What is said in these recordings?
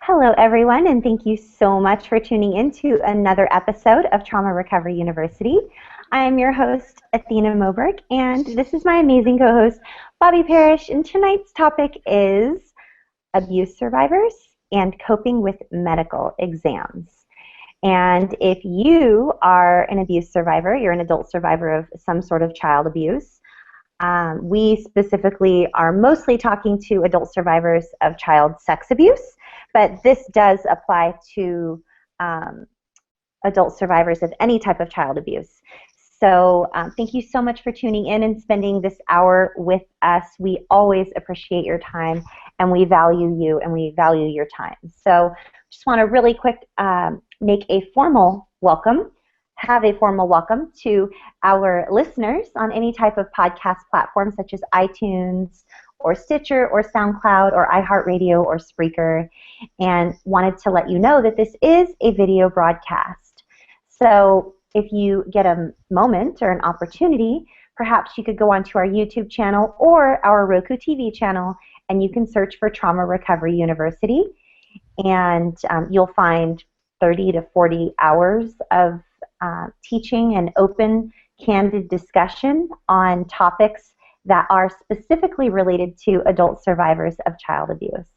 Hello, everyone, and thank you so much for tuning in to another episode of Trauma Recovery University. I am your host, Athena Moberg, and this is my amazing co-host, Bobby Parrish, and tonight's topic is abuse survivors and coping with medical exams. And if you are an abuse survivor, you're an adult survivor of some sort of child abuse, we specifically are mostly talking to adult survivors of child sex abuse, but this does apply to adult survivors of any type of child abuse. So thank you so much for tuning in and spending this hour with us. We always appreciate your time, and we value you, and we value your time. So just want to really quick make a formal welcome. Have a formal welcome to our listeners on any type of podcast platform such as iTunes or Stitcher or SoundCloud or iHeartRadio or Spreaker, and wanted to let you know that this is a video broadcast. So if you get a moment or an opportunity, perhaps you could go onto our YouTube channel or our Roku TV channel, and you can search for Trauma Recovery University, and you'll find 30 to 40 hours of teaching and open, candid discussion on topics that are specifically related to adult survivors of child abuse.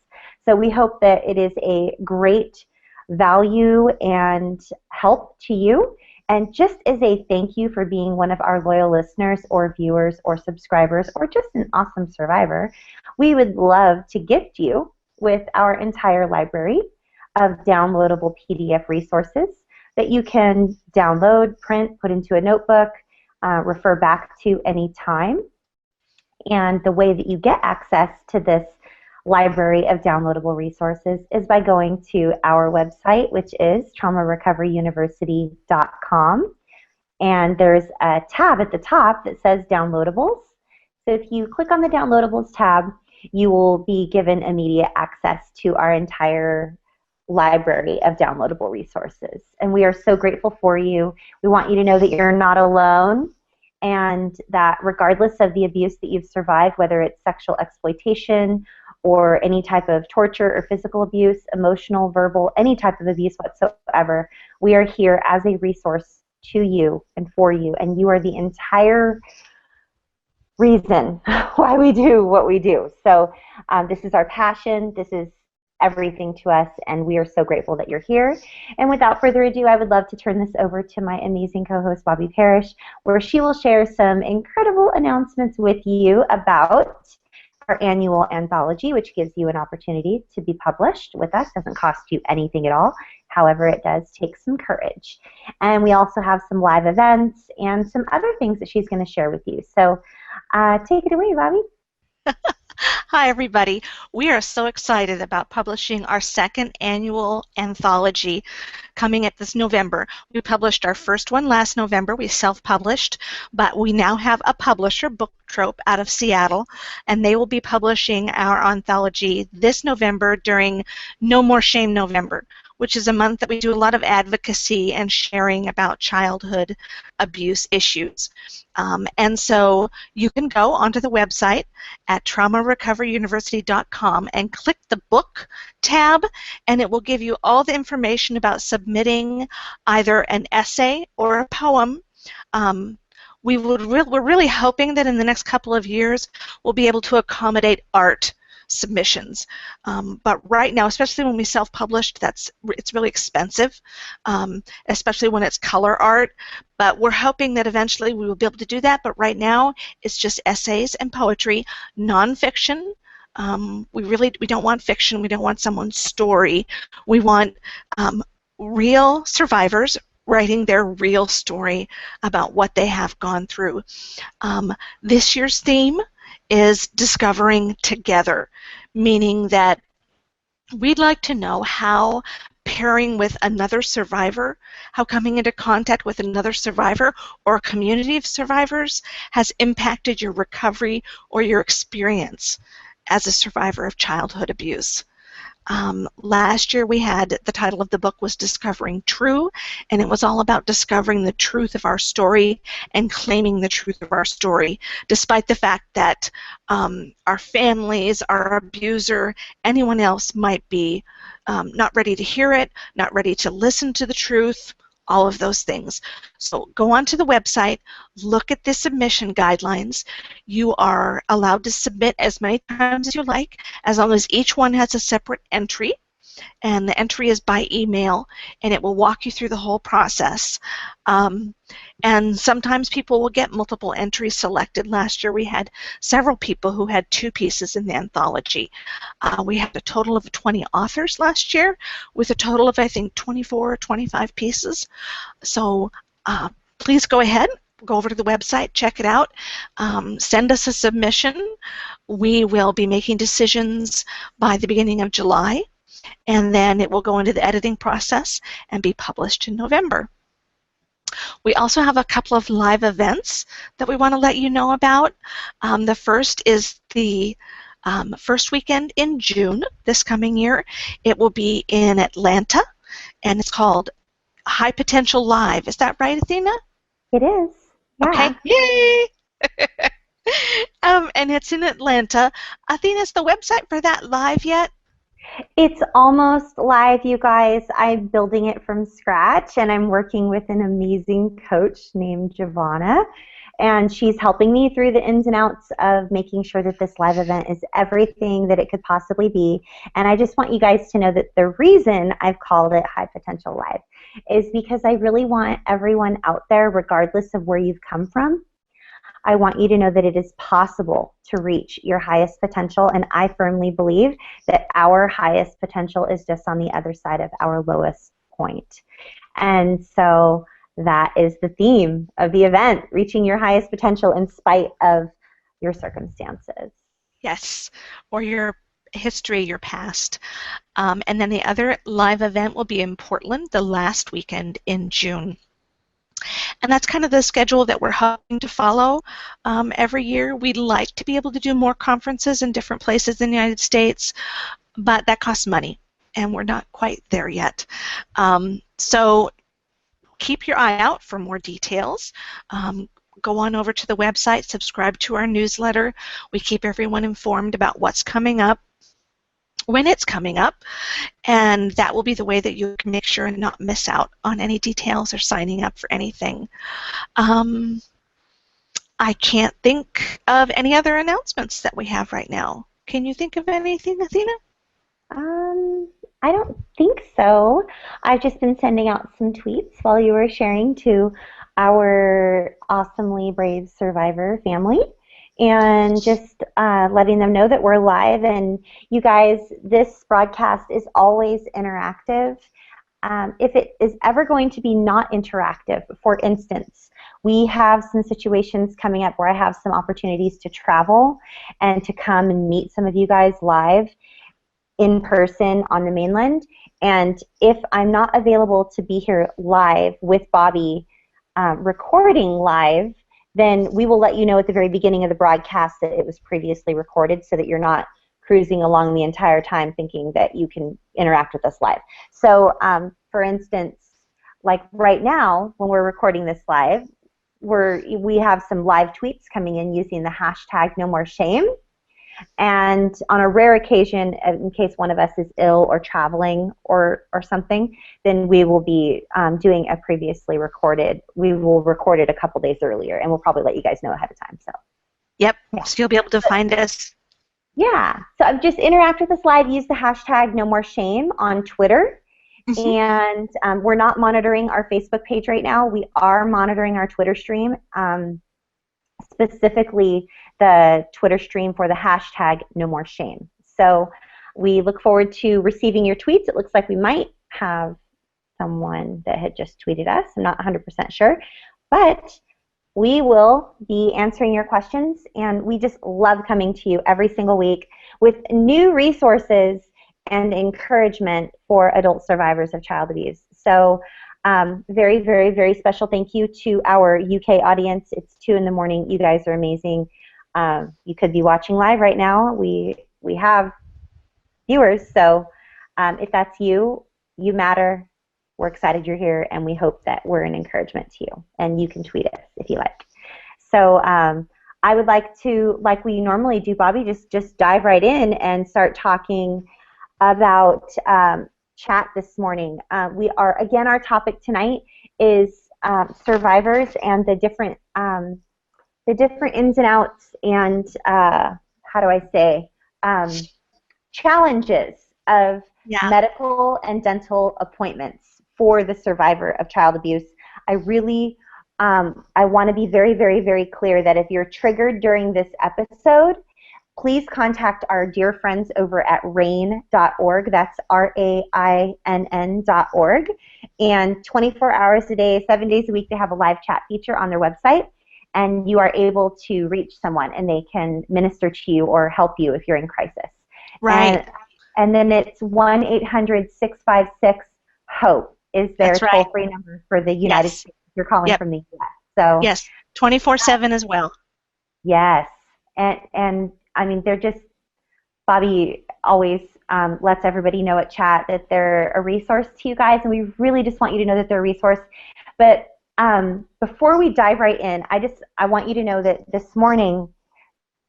So we hope that it is a great value and help to you. And just as a thank you for being one of our loyal listeners or viewers or subscribers or just an awesome survivor, we would love to gift you with our entire library of downloadable PDF resources that you can download, print, put into a notebook, refer back to any time. And the way that you get access to this library of downloadable resources is by going to our website, which is traumarecoveryuniversity.com. And there's a tab at the top that says Downloadables. So if you click on the Downloadables tab, you will be given immediate access to our entire library of downloadable resources. And we are so grateful for you. We want you to know that you're not alone, and that regardless of the abuse that you've survived, whether it's sexual exploitation or any type of torture or physical abuse, emotional, verbal, any type of abuse whatsoever, we are here as a resource to you and for you, and you are the entire reason why we do what we do. So this is our passion. This is everything to us, and we are so grateful that you're here. And without further ado, I would love to turn this over to my amazing co-host, Bobby Parrish, where she will share some incredible announcements with you about our annual anthology, which gives you an opportunity to be published with us. Doesn't cost you anything at all. However, it does take some courage. And we also have some live events and some other things that she's going to share with you. So take it away, Bobby. Hi, everybody. We are so excited about publishing our second annual anthology coming at this November. We published our first one last November. We self-published, but we now have a publisher, Book Trope, out of Seattle, and they will be publishing our anthology this November during No More Shame November, which is a month that we do a lot of advocacy and sharing about childhood abuse issues. And so you can go onto the website at traumarecoveryuniversity.com and click the book tab, and it will give you all the information about submitting either an essay or a poem. We're really hoping that in the next couple of years we'll be able to accommodate art submissions, but right now, especially when we self-published, it's really expensive, especially when it's color art. But we're hoping that eventually we will be able to do that. But right now, it's just essays and poetry, nonfiction. We don't want fiction. We don't want someone's story. We want real survivors writing their real story about what they have gone through. This year's theme is discovering together, meaning that we'd like to know how pairing with another survivor, how coming into contact with another survivor or a community of survivors has impacted your recovery or your experience as a survivor of childhood abuse. Last year we had, the title of the book was Discovering True, and it was all about discovering the truth of our story and claiming the truth of our story, despite the fact that our families, our abuser, anyone else might be not ready to hear it, not ready to listen to the truth, all of those things. So go onto the website, look at the submission guidelines. You are allowed to submit as many times as you like, as long as each one has a separate entry, and the entry is by email, and it will walk you through the whole process. And sometimes people will get multiple entries selected. Last year we had several people who had 2 pieces in the anthology. We had a total of 20 authors last year with a total of, I think, 24 or 25 pieces. So please go ahead, go over to the website, check it out, send us a submission. We will be making decisions by the beginning of July, and then it will go into the editing process and be published in November. We also have a couple of live events that we want to let you know about. The first is the first weekend in June this coming year. It will be in Atlanta, and it's called High Potential Live. Is that right, Athena? It is. Yeah. Okay. Yay! And it's in Atlanta. Athena, is the website for that live yet? It's almost live, you guys. I'm building it from scratch, and I'm working with an amazing coach named Giovanna, and she's helping me through the ins and outs of making sure that this live event is everything that it could possibly be. And I just want you guys to know that the reason I've called it High Potential Live is because I really want everyone out there, regardless of where you've come from, I want you to know that it is possible to reach your highest potential, and I firmly believe that our highest potential is just on the other side of our lowest point. And so that is the theme of the event, reaching your highest potential in spite of your circumstances. Yes, or your history, your past. And then the other live event will be in Portland the last weekend in June. And that's kind of the schedule that we're hoping to follow every year. We'd like to be able to do more conferences in different places in the United States, but that costs money, and we're not quite there yet. So keep your eye out for more details. Go on over to the website, subscribe to our newsletter. We keep everyone informed about what's coming up, when it's coming up, and that will be the way that you can make sure and not miss out on any details or signing up for anything. I can't think of any other announcements that we have right now. Can you think of anything, Athena? I don't think so. I've just been sending out some tweets while you were sharing to our awesomely brave survivor family, and just letting them know that we're live. And you guys, this broadcast is always interactive. If it is ever going to be not interactive, for instance, we have some situations coming up where I have some opportunities to travel and to come and meet some of you guys live in person on the mainland. And if I'm not available to be here live with Bobby recording live, then we will let you know at the very beginning of the broadcast that it was previously recorded, so that you're not cruising along the entire time thinking that you can interact with us live. So for instance, like right now when we're recording this live, we have some live tweets coming in using the hashtag #NoMoreShame. And on a rare occasion, in case one of us is ill or traveling or something, then we will be doing a previously recorded. We will record it a couple days earlier, and we'll probably let you guys know ahead of time. So. Yep. Yeah. So you'll be able to find us. Yeah. So just interact with us live. Use the hashtag #NoMoreShame on Twitter. Mm-hmm. And we're not monitoring our Facebook page right now. We are monitoring our Twitter stream. Specifically the Twitter stream for the hashtag #NoMoreShame. So we look forward to receiving your tweets. It looks like we might have someone that had just tweeted us. I'm not 100% sure. But we will be answering your questions, and we just love coming to you every single week with new resources and encouragement for adult survivors of child abuse. So very, very, very special thank you to our UK audience. It's 2 in the morning. You guys are amazing. You could be watching live right now. We have viewers, so If that's you, you matter. We're excited you're here, and we hope that we're an encouragement to you. And you can tweet us if you like. So I would like to, like we normally do, Bobby, just dive right in and start talking about chat this morning. Our topic tonight is survivors and the different ins and outs and challenges of medical and dental appointments for the survivor of child abuse. I want to be very, very, very clear that if you're triggered during this episode, please contact our dear friends over at RAINN.org. That's RAINN.org. And 24 hours a day, 7 days a week, they have a live chat feature on their website. And you are able to reach someone, and they can minister to you or help you if you're in crisis. Right. And then it's 1-800-656-HOPE is their toll-free number for the United States. You're calling from the U.S. So yes, 24/7 as well. Yes, and I mean, they're just, Bobby always lets everybody know at chat that they're a resource to you guys, and we really just want you to know that they're a resource. But before we dive right in, I want you to know that this morning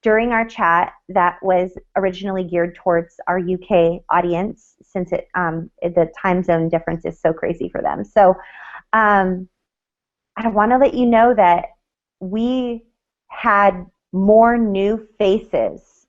during our chat that was originally geared towards our UK audience, since the time zone difference is so crazy for them. So I want to let you know that we had more new faces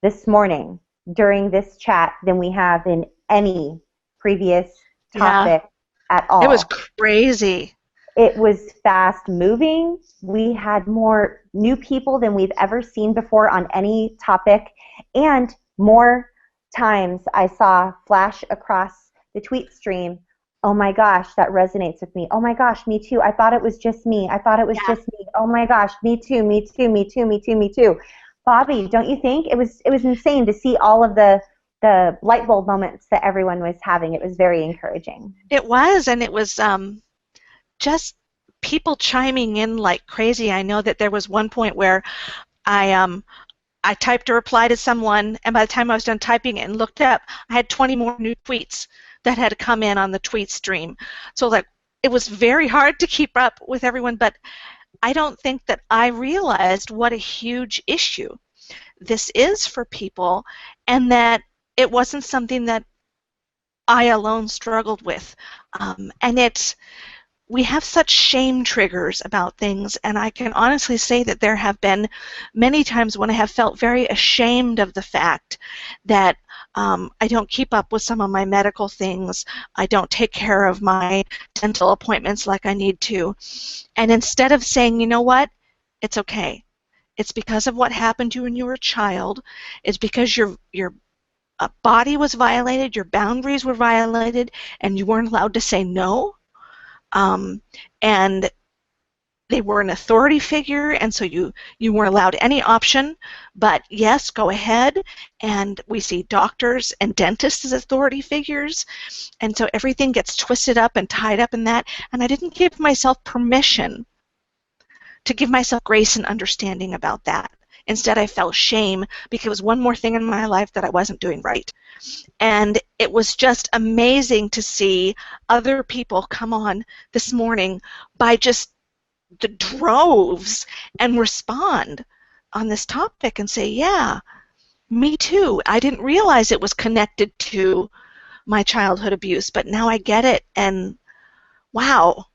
this morning during this chat than we have in any previous topic at all. It was crazy. It was fast moving. We had more new people than we've ever seen before on any topic, and more times I saw flash across the tweet stream, oh my gosh, that resonates with me. Oh my gosh, me too. I thought it was just me. I thought it was just me. Oh my gosh, me too, me too, me too, me too, me too. Bobby, don't you think? It was insane to see all of the light bulb moments that everyone was having. It was very encouraging. It was, and it was just people chiming in like crazy. I know that there was one point where I typed a reply to someone, and by the time I was done typing it and looked up, I had 20 more new tweets that had come in on the tweet stream. So it was very hard to keep up with everyone, but I don't think that I realized what a huge issue this is for people, and that it wasn't something that I alone struggled with. We have such shame triggers about things, and I can honestly say that there have been many times when I have felt very ashamed of the fact that I don't keep up with some of my medical things, I don't take care of my dental appointments like I need to, and instead of saying, you know what, it's okay, it's because of what happened to you when you were a child, it's because your body was violated, your boundaries were violated, and you weren't allowed to say no. And they were an authority figure, and so you weren't allowed any option, but yes, go ahead. And we see doctors and dentists as authority figures, and so everything gets twisted up and tied up in that, and I didn't give myself permission to give myself grace and understanding about that. Instead, I felt shame because it was one more thing in my life that I wasn't doing right. And it was just amazing to see other people come on this morning by just the droves and respond on this topic and say, yeah, me too. I didn't realize it was connected to my childhood abuse, but now I get it, and wow.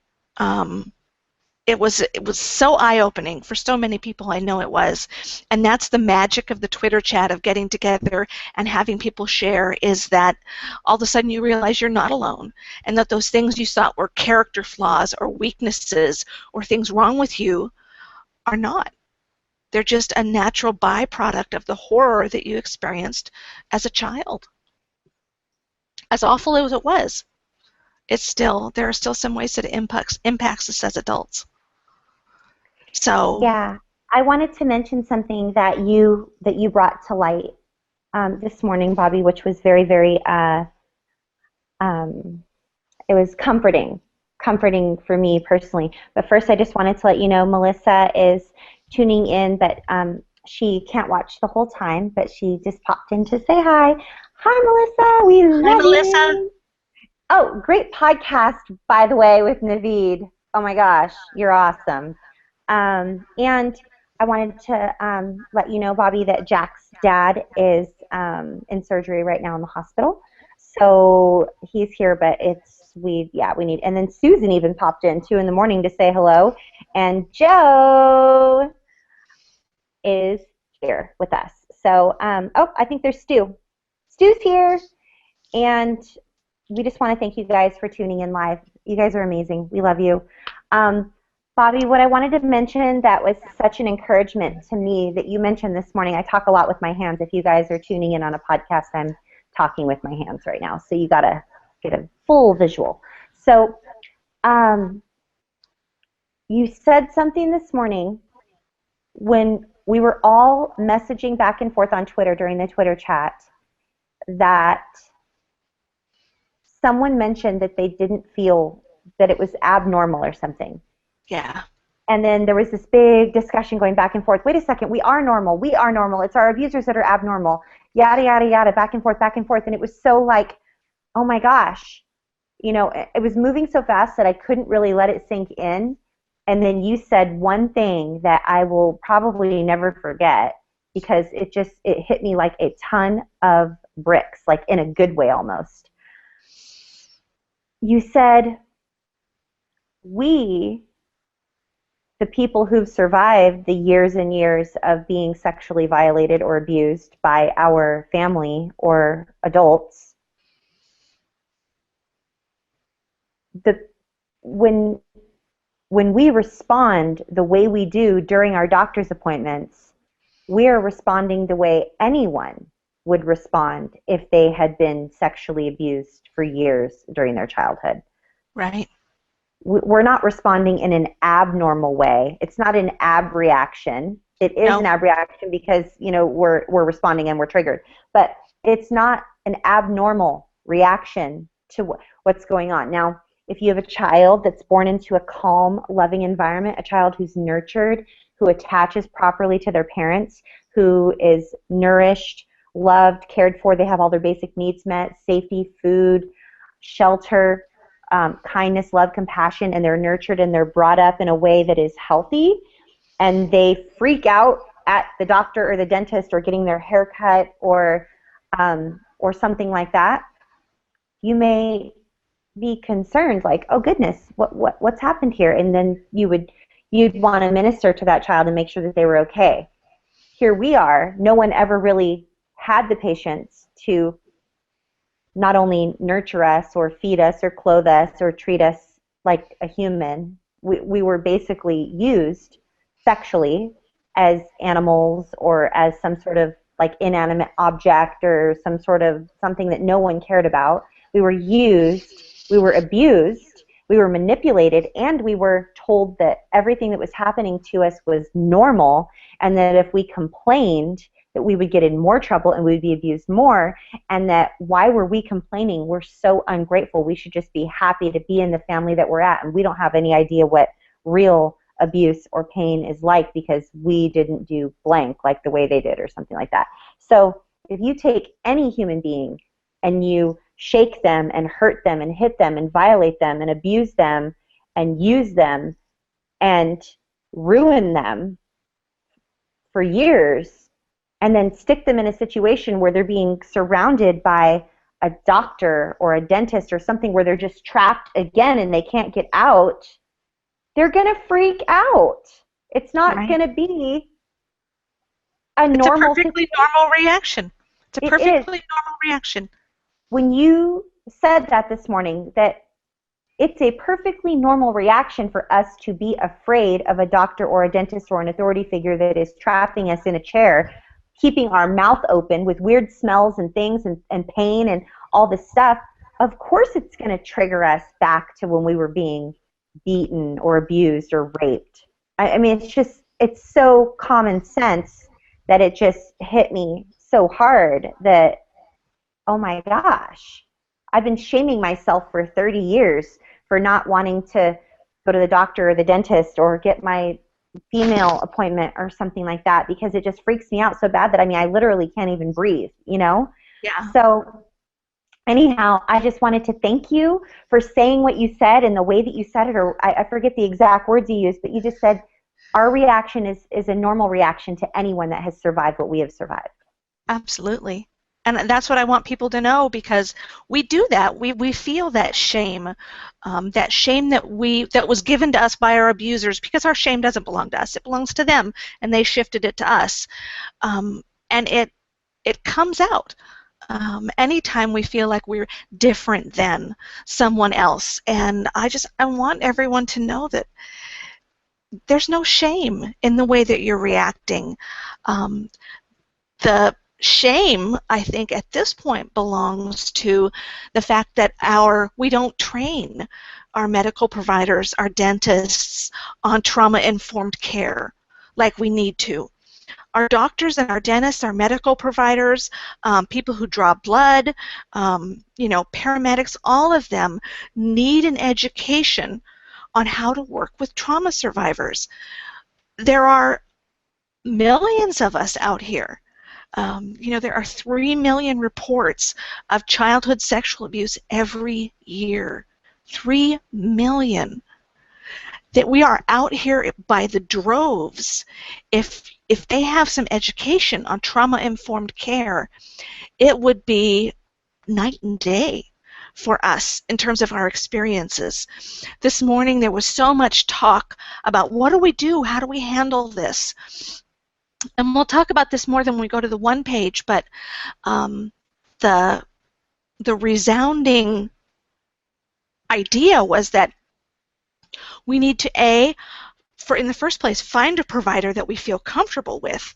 It was so eye-opening for so many people. I know it was, and that's the magic of the Twitter chat, of getting together and having people share, is that all of a sudden you realize you're not alone, and that those things you thought were character flaws or weaknesses or things wrong with you are not. They're just a natural byproduct of the horror that you experienced as a child. As awful as it was, there are still some ways that it impacts us as adults. So yeah, I wanted to mention something that you brought to light this morning, Bobby, which was very, very it was comforting for me personally. But first, I just wanted to let you know Melissa is tuning in, but she can't watch the whole time, but she just popped in to say hi. Hi, Melissa. We Hi, love Melissa. you. Oh, great podcast, by the way, with Naveed. Oh my gosh, you're awesome. And I wanted to let you know, Bobby, that Jack's dad is in surgery right now in the hospital. So he's here, but we need. And then Susan even popped in 2 in the morning to say hello, and Joe is here with us. So I think there's Stu. Stu's here, and we just want to thank you guys for tuning in live. You guys are amazing. We love you. Bobby, what I wanted to mention that was such an encouragement to me that you mentioned this morning, I talk a lot with my hands. If you guys are tuning in on a podcast, I'm talking with my hands right now. So you got to get a full visual. So you said something this morning when we were all messaging back and forth on Twitter during the Twitter chat that someone mentioned that they didn't feel that it was abnormal or something. Yeah. And then there was this big discussion going back and forth. Wait a second, we are normal. We are normal. It's our abusers that are abnormal. Yada, yada, yada, back and forth, back and forth. And it was so like, oh my gosh. You know, it was moving so fast that I couldn't really let it sink in. And then you said one thing that I will probably never forget because it hit me like a ton of bricks, like in a good way almost. You said, we, the people who've survived the years and years of being sexually violated or abused by our family or adults, when we respond the way we do during our doctor's appointments, we are responding the way anyone would respond if they had been sexually abused for years during their childhood. Right. We're not responding in an abnormal way. It's not an ab reaction. It is an ab reaction because, you know, we're responding and we're triggered. But it's not an abnormal reaction to what's going on. Now, if you have a child that's born into a calm, loving environment, a child who's nurtured, who attaches properly to their parents, who is nourished, loved, cared for, they have all their basic needs met, safety, food, shelter, kindness, love, compassion, and they're nurtured and they're brought up in a way that is healthy, and they freak out at the doctor or the dentist or getting their hair cut or something like that, you may be concerned, like, oh goodness, what's happened here? And then you'd want to minister to that child and make sure that they were okay. Here we are, no one ever really had the patience to not only nurture us or feed us or clothe us or treat us like a human. We were basically used sexually as animals or as some sort of like inanimate object or some sort of something that no one cared about. We were used, we were abused, we were manipulated, and we were told that everything that was happening to us was normal, and that if we complained, that we would get in more trouble and we would be abused more, and that why were we complaining? We're so ungrateful. We should just be happy to be in the family that we're at, and we don't have any idea what real abuse or pain is like because we didn't do blank like the way they did or something like that. So if you take any human being and you shake them and hurt them and hit them and violate them and abuse them and use them and ruin them for years, and then stick them in a situation where they're being surrounded by a doctor or a dentist or something where they're just trapped again and they can't get out, they're going to freak out. It's not going to be a normal situation. It's a perfectly normal reaction. It's a perfectly normal reaction. When you said that this morning, that it's a perfectly normal reaction for us to be afraid of a doctor or a dentist or an authority figure that is trapping us in a chair, keeping our mouth open with weird smells and things and pain and all this stuff. Of course it's going to trigger us back to when we were being beaten or abused or raped. I mean, it's so common sense that it just hit me so hard that, oh my gosh, I've been shaming myself for 30 years for not wanting to go to the doctor or the dentist or get my female appointment or something like that because it just freaks me out so bad that, I mean, I literally can't even breathe, you know? Yeah. So anyhow, I just wanted to thank you for saying what you said and the way that you said it, or I forget the exact words you used, but you just said our reaction is a normal reaction to anyone that has survived what we have survived. Absolutely. And that's what I want people to know, because we do that. We feel that shame that was given to us by our abusers, because our shame doesn't belong to us. It belongs to them, and they shifted it to us. And it comes out anytime we feel like we're different than someone else. And I want everyone to know that there's no shame in the way that you're reacting. Um, the shame, I think, at this point belongs to the fact that we don't train our medical providers, our dentists, on trauma-informed care like we need to. Our doctors and our dentists, our medical providers, people who draw blood, paramedics, all of them need an education on how to work with trauma survivors. There are millions of us out here. There are 3 million reports of childhood sexual abuse every year. 3 million. That we are out here by the droves. If they have some education on trauma-informed care, it would be night and day for us in terms of our experiences. This morning there was so much talk about what do we do, how do we handle this? And we'll talk about this more than when we go to the one page, but the resounding idea was that we need to, in the first place, find a provider that we feel comfortable with,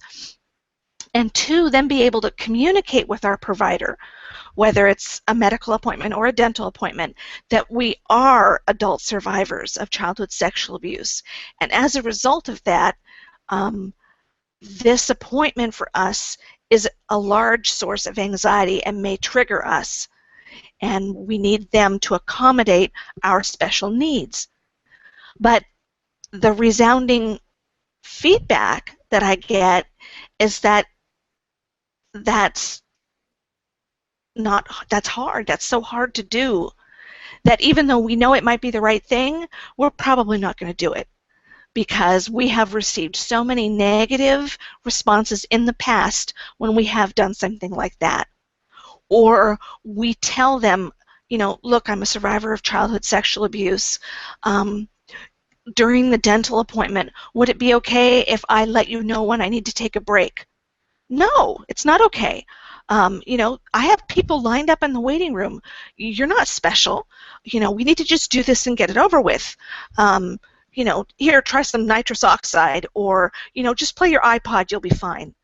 and 2, then be able to communicate with our provider, whether it's a medical appointment or a dental appointment, that we are adult survivors of childhood sexual abuse. And as a result of that, this appointment for us is a large source of anxiety and may trigger us, and we need them to accommodate our special needs. But the resounding feedback that I get is that that's hard. That's so hard to do, that even though we know it might be the right thing, we're probably not going to do it, because we have received so many negative responses in the past when we have done something like that. Or we tell them, look, I'm a survivor of childhood sexual abuse. During the dental appointment, would it be okay if I let you know when I need to take a break? No, it's not okay. I have people lined up in the waiting room. You're not special. We need to just do this and get it over with. Here, try some nitrous oxide, or, just play your iPod, you'll be fine.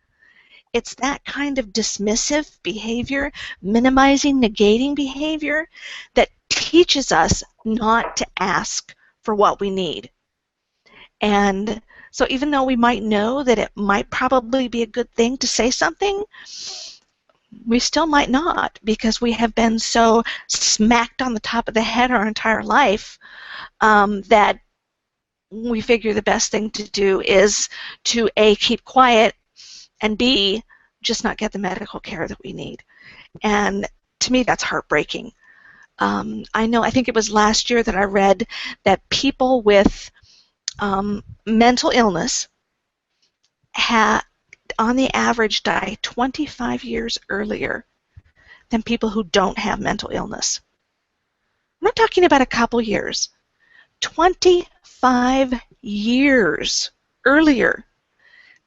It's that kind of dismissive behavior, minimizing, negating behavior, that teaches us not to ask for what we need. And so even though we might know that it might probably be a good thing to say something, we still might not, because we have been so smacked on the top of the head our entire life that we figure the best thing to do is to A, keep quiet, and B, just not get the medical care that we need. And to me, that's heartbreaking. I think it was last year that I read that people with mental illness on the average die 25 years earlier than people who don't have mental illness. I'm not talking about a couple years. 25 years earlier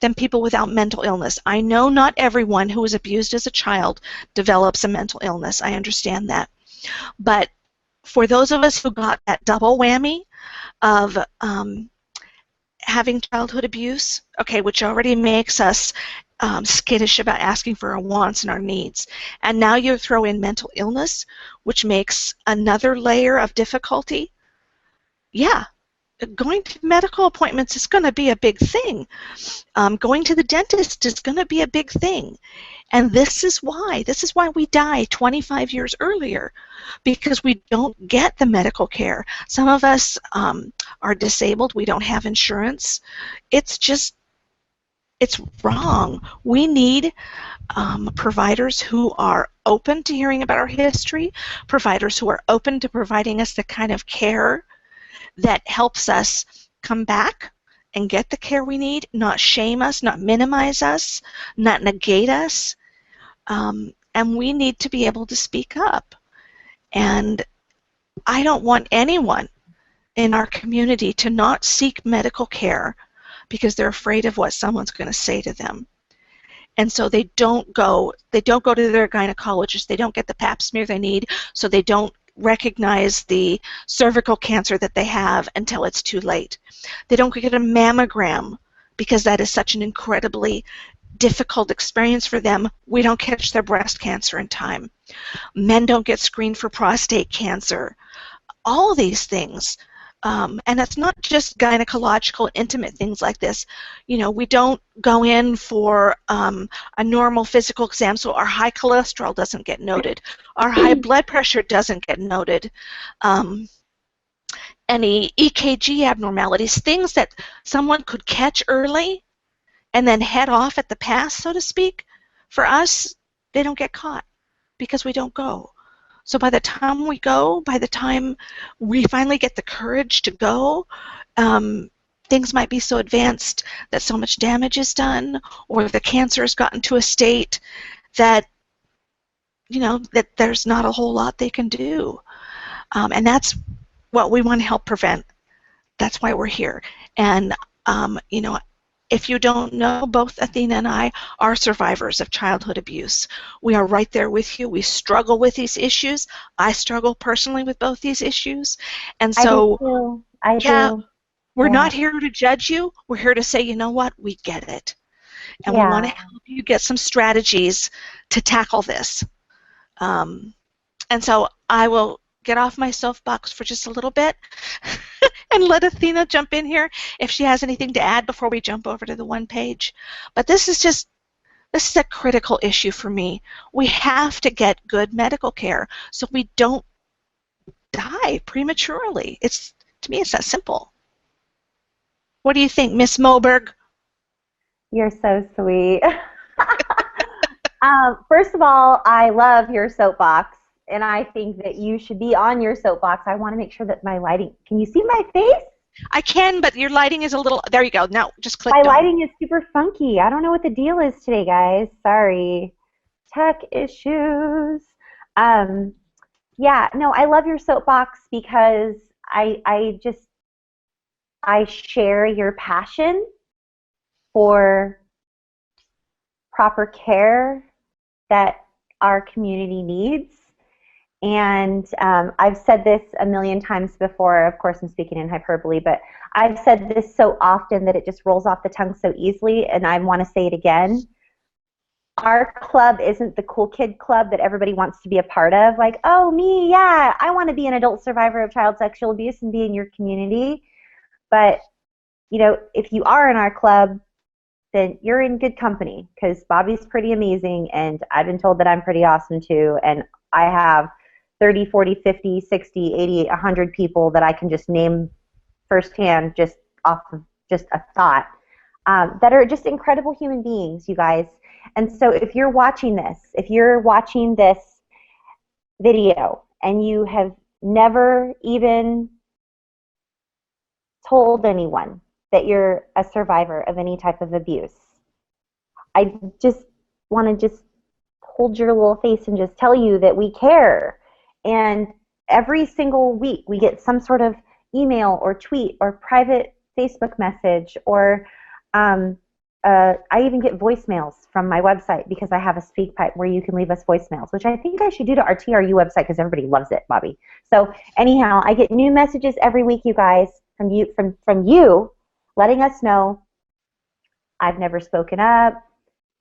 than people without mental illness. I know not everyone who was abused as a child develops a mental illness. I understand that. But for those of us who got that double whammy of having childhood abuse, which already makes us skittish about asking for our wants and our needs, and now you throw in mental illness, which makes another layer of difficulty, yeah, going to medical appointments is going to be a big thing. Going to the dentist is going to be a big thing. And this is why we die 25 years earlier, because we don't get the medical care. Some of us are disabled. We don't have insurance. It's It's wrong. We need providers who are open to hearing about our history, providers who are open to providing us the kind of care that helps us come back and get the care we need, not shame us, not minimize us, not negate us. And we need to be able to speak up. And I don't want anyone in our community to not seek medical care because they're afraid of what someone's going to say to them. And so they don't go to their gynecologist, they don't get the pap smear they need, so they don't recognize the cervical cancer that they have until it's too late. They don't get a mammogram because that is such an incredibly difficult experience for them. We don't catch their breast cancer in time. Men don't get screened for prostate cancer. All of these things. And it's not just gynecological, intimate things like this. You know, we don't go in for a normal physical exam, so our high cholesterol doesn't get noted. Our high blood pressure doesn't get noted. Any EKG abnormalities, things that someone could catch early and then head off at the pass, so to speak, for us, they don't get caught because we don't go. So by the time we go, by the time we finally get the courage to go, things might be so advanced that so much damage is done, or the cancer has gotten to a state that, you know, that there's not a whole lot they can do. And that's what we want to help prevent. That's why we're here. And, you know, if you don't know, both Athena and I are survivors of childhood abuse. We are right there with you. We struggle with these issues. I struggle personally with both these issues. And so, I do. We're not here to judge you. We're here to say, you know what, we get it. And we want to help you get some strategies to tackle this. And so I will get off my soapbox for just a little bit and let Athena jump in here if she has anything to add before we jump over to the one page. But this is a critical issue for me. We have to get good medical care so we don't die prematurely. To me, it's that simple. What do you think, Miss Moberg? You're so sweet. First of all, I love your soapbox, and I think that you should be on your soapbox. I want to make sure that my lighting, can you see my face? I can, but your lighting is a little, there you go. Now, just click My lighting is super funky. I don't know what the deal is today, guys. Sorry. Tech issues. Yeah, no, I love your soapbox because I share your passion for proper care that our community needs. And I've said this a million times before. Of course, I'm speaking in hyperbole, but I've said this so often that it just rolls off the tongue so easily, and I want to say it again. Our club isn't the cool kid club that everybody wants to be a part of. Like, oh, me, yeah, I want to be an adult survivor of child sexual abuse and be in your community. But, you know, if you are in our club, then you're in good company, because Bobby's pretty amazing, and I've been told that I'm pretty awesome too, and I have 30, 40, 50, 60, 80, 100 people that I can just name firsthand just off of just a thought that are just incredible human beings, you guys. And so if you're watching this video and you have never even told anyone that you're a survivor of any type of abuse, I just want to just hold your little face and just tell you that we care. And every single week we get some sort of email or tweet or private Facebook message, or I even get voicemails from my website because I have a SpeakPipe where you can leave us voicemails, which I think I should do to our TRU website because everybody loves it, Bobby. So anyhow, I get new messages every week, you guys, from you letting us know I've never spoken up,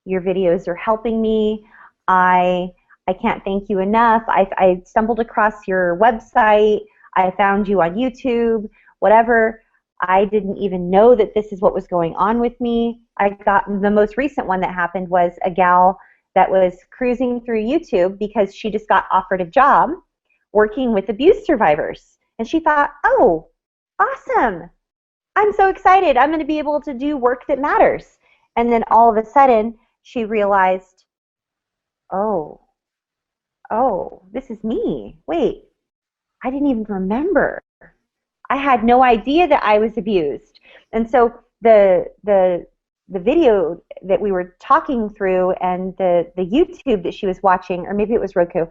your videos are helping me, I can't thank you enough, I stumbled across your website, I found you on YouTube, whatever. I didn't even know that this is what was going on with me. I got the most recent one that happened was a gal that was cruising through YouTube because she just got offered a job working with abuse survivors. And she thought, oh, awesome. I'm so excited. I'm going to be able to do work that matters. And then all of a sudden, she realized, oh, this is me. Wait, I didn't even remember. I had no idea that I was abused. And so the video that we were talking through and the YouTube that she was watching, or maybe it was Roku,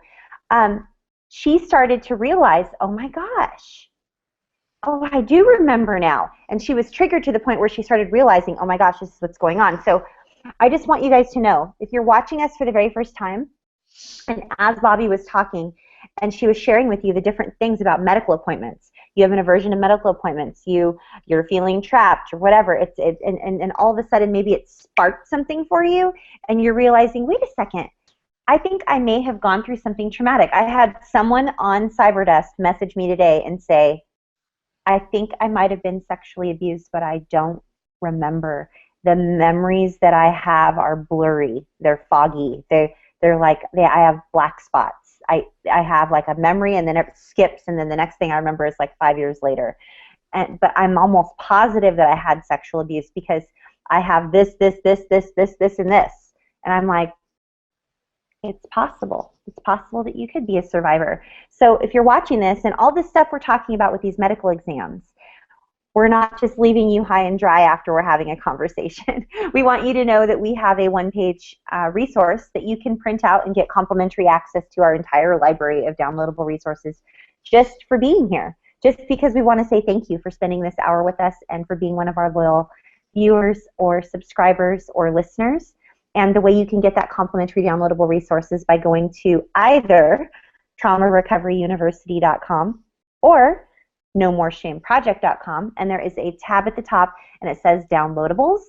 she started to realize, oh my gosh, oh, I do remember now. And she was triggered to the point where she started realizing, oh my gosh, this is what's going on. So I just want you guys to know, if you're watching us for the very first time, and as Bobby was talking, and she was sharing with you the different things about medical appointments, you have an aversion to medical appointments, you're feeling trapped or whatever, and all of a sudden maybe it sparked something for you, and you're realizing, wait a second, I think I may have gone through something traumatic. I had someone on CyberDesk message me today and say, I think I might have been sexually abused, but I don't remember. The memories that I have are blurry. They're foggy. They're like, I have black spots. I have like a memory, and then it skips, and then the next thing I remember is like 5 years later. But I'm almost positive that I had sexual abuse because I have this, and this. And I'm like, it's possible. It's possible that you could be a survivor. So if you're watching this, and all this stuff we're talking about with these medical exams, we're not just leaving you high and dry after we're having a conversation. We want you to know that we have a one-page resource that you can print out and get complimentary access to our entire library of downloadable resources just for being here. Just because we want to say thank you for spending this hour with us and for being one of our loyal viewers or subscribers or listeners. And the way you can get that complimentary downloadable resources by going to either traumarecoveryuniversity.com or nomoreshameproject.com, and there is a tab at the top and it says downloadables,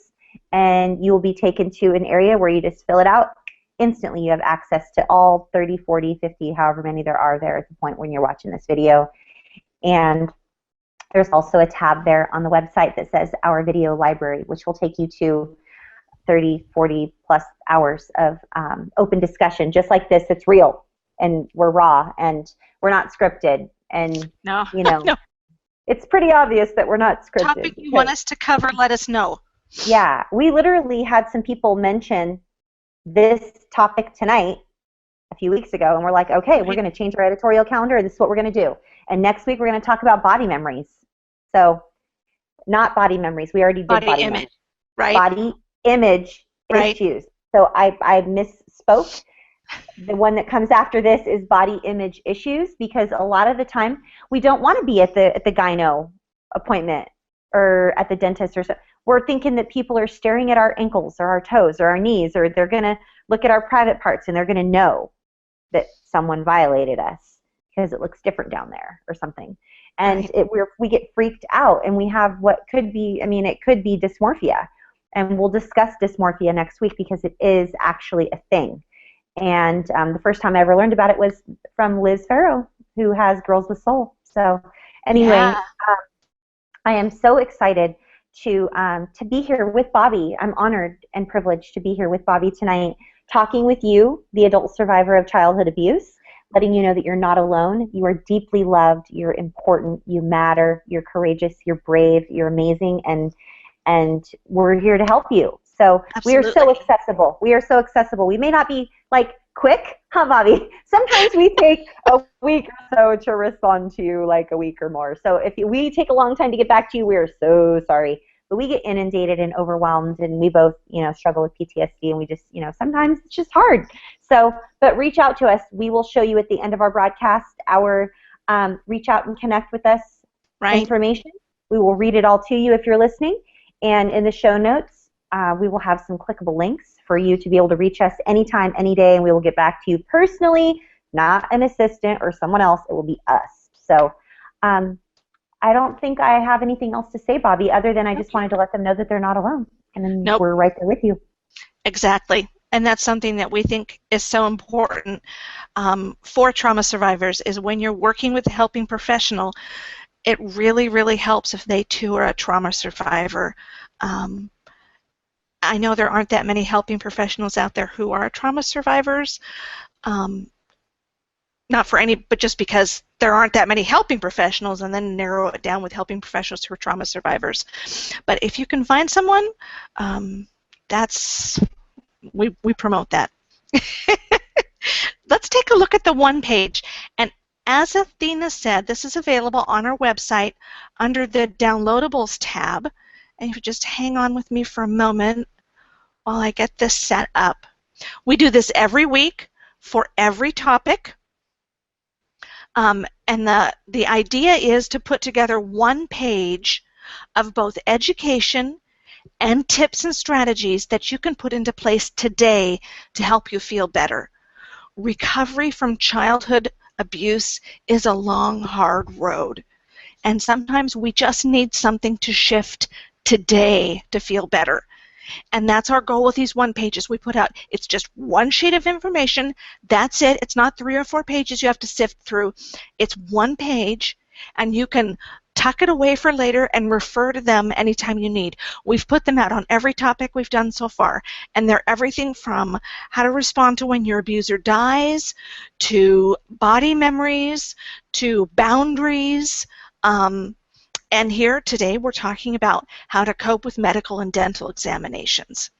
and you will be taken to an area where you just fill it out. Instantly you have access to all 30, 40, 50, however many there are there at the point when you're watching this video. And there's also a tab there on the website that says our video library, which will take you to 30, 40 plus hours of open discussion just like this. It's real, and we're raw, and we're not scripted, and no. You know, no. It's pretty obvious that we're not scripted. Topic you want us to cover, let us know. Yeah, we literally had some people mention this topic tonight a few weeks ago, and we're like, okay, we're going to change our editorial calendar, and this is what we're going to do. And next week we're going to talk about body memories. So, not body memories. We already did body image, memories. right? Body image issues. So I misspoke. The one that comes after this is body image issues, because a lot of the time we don't want to be at the gyno appointment or at the dentist or so. We're thinking that people are staring at our ankles or our toes or our knees, or they're going to look at our private parts and they're going to know that someone violated us because it looks different down there or something. And we get freaked out, and we have what could be, it could be dysmorphia. And we'll discuss dysmorphia next week because it is actually a thing. And the first time I ever learned about it was from Liz Farrow, who has Girls with Soul. So anyway, I am so excited to be here with Bobby. I'm honored and privileged to be here with Bobby tonight, talking with you, the adult survivor of childhood abuse, letting you know that you're not alone. You are deeply loved. You're important. You matter. You're courageous. You're brave. You're amazing. And we're here to help you. So we are so accessible. We are so accessible. We may not be like quick, huh, Bobby? Sometimes we take a week or so to respond to you, like a week or more. So if we take a long time to get back to you, we are so sorry. But we get inundated and overwhelmed, and we both, struggle with PTSD, and we just, sometimes it's just hard. So, but reach out to us. We will show you at the end of our broadcast our reach out and connect with us information. We will read it all to you if you're listening. And in the show notes, we will have some clickable links for you to be able to reach us anytime, any day, and we will get back to you personally, not an assistant or someone else. It will be us. So I don't think I have anything else to say, Bobby, other than I just wanted to let them know that they're not alone. And then we're right there with you. Exactly. And that's something that we think is so important for trauma survivors, is when you're working with a helping professional, it really, really helps if they too are a trauma survivor. I know there aren't that many helping professionals out there who are trauma survivors. Not for any, but just because there aren't that many helping professionals, and then narrow it down with helping professionals who are trauma survivors. But if you can find someone, we promote that. Let's take a look at the one page. And as Athena said, this is available on our website under the Downloadables tab. And if you just hang on with me for a moment while I get this set up. We do this every week for every topic. And the idea is to put together one page of both education and tips and strategies that you can put into place today to help you feel better. Recovery from childhood abuse is a long, hard road. And sometimes we just need something to shift today to feel better. And that's our goal with these one pages we put out. It's just one sheet of information. That's it. It's not 3 or 4 pages you have to sift through. It's one page, and you can tuck it away for later and refer to them anytime you need. We've put them out on every topic we've done so far, and they're everything from how to respond to when your abuser dies, to body memories, to boundaries. And here today we're talking about how to cope with medical and dental examinations.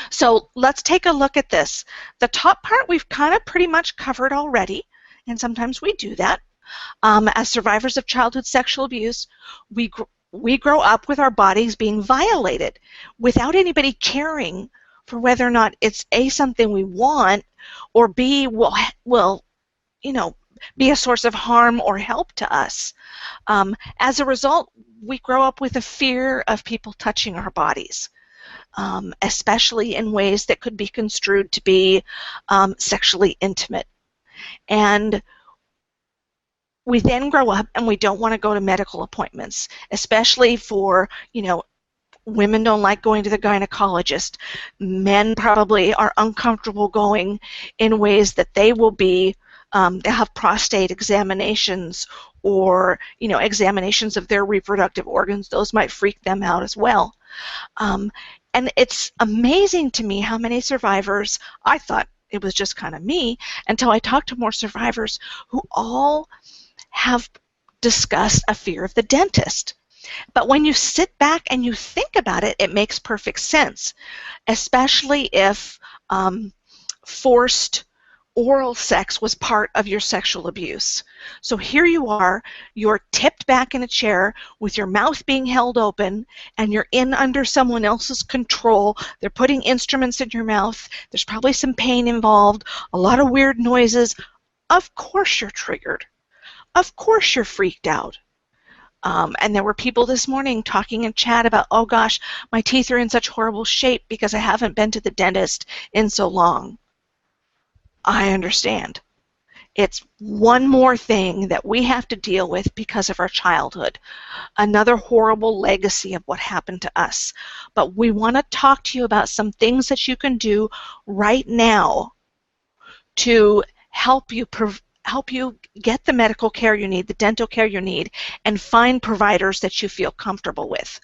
So let's take a look at this. The top part we've kind of pretty much covered already, and sometimes we do that. As survivors of childhood sexual abuse, we grow up with our bodies being violated without anybody caring for whether or not it's A, something we want, or B, will be a source of harm or help to us. As a result, we grow up with a fear of people touching our bodies, especially in ways that could be construed to be sexually intimate. And we then grow up and we don't want to go to medical appointments, especially for, women don't like going to the gynecologist. Men probably are uncomfortable going in ways that they will be they have prostate examinations or examinations of their reproductive organs. Those might freak them out as well. And it's amazing to me how many survivors, I thought it was just kind of me until I talked to more survivors who all have discussed a fear of the dentist. But when you sit back and you think about it, it makes perfect sense, especially if forced oral sex was part of your sexual abuse. So here you are, you're tipped back in a chair with your mouth being held open, and you're in under someone else's control. They're putting instruments in your mouth. There's probably some pain involved, a lot of weird noises. Of course you're triggered. Of course you're freaked out. And there were people this morning talking in chat about, oh gosh, my teeth are in such horrible shape because I haven't been to the dentist in so long. I understand. It's one more thing that we have to deal with because of our childhood. Another horrible legacy of what happened to us. But we want to talk to you about some things that you can do right now to help you get the medical care you need, the dental care you need, and find providers that you feel comfortable with.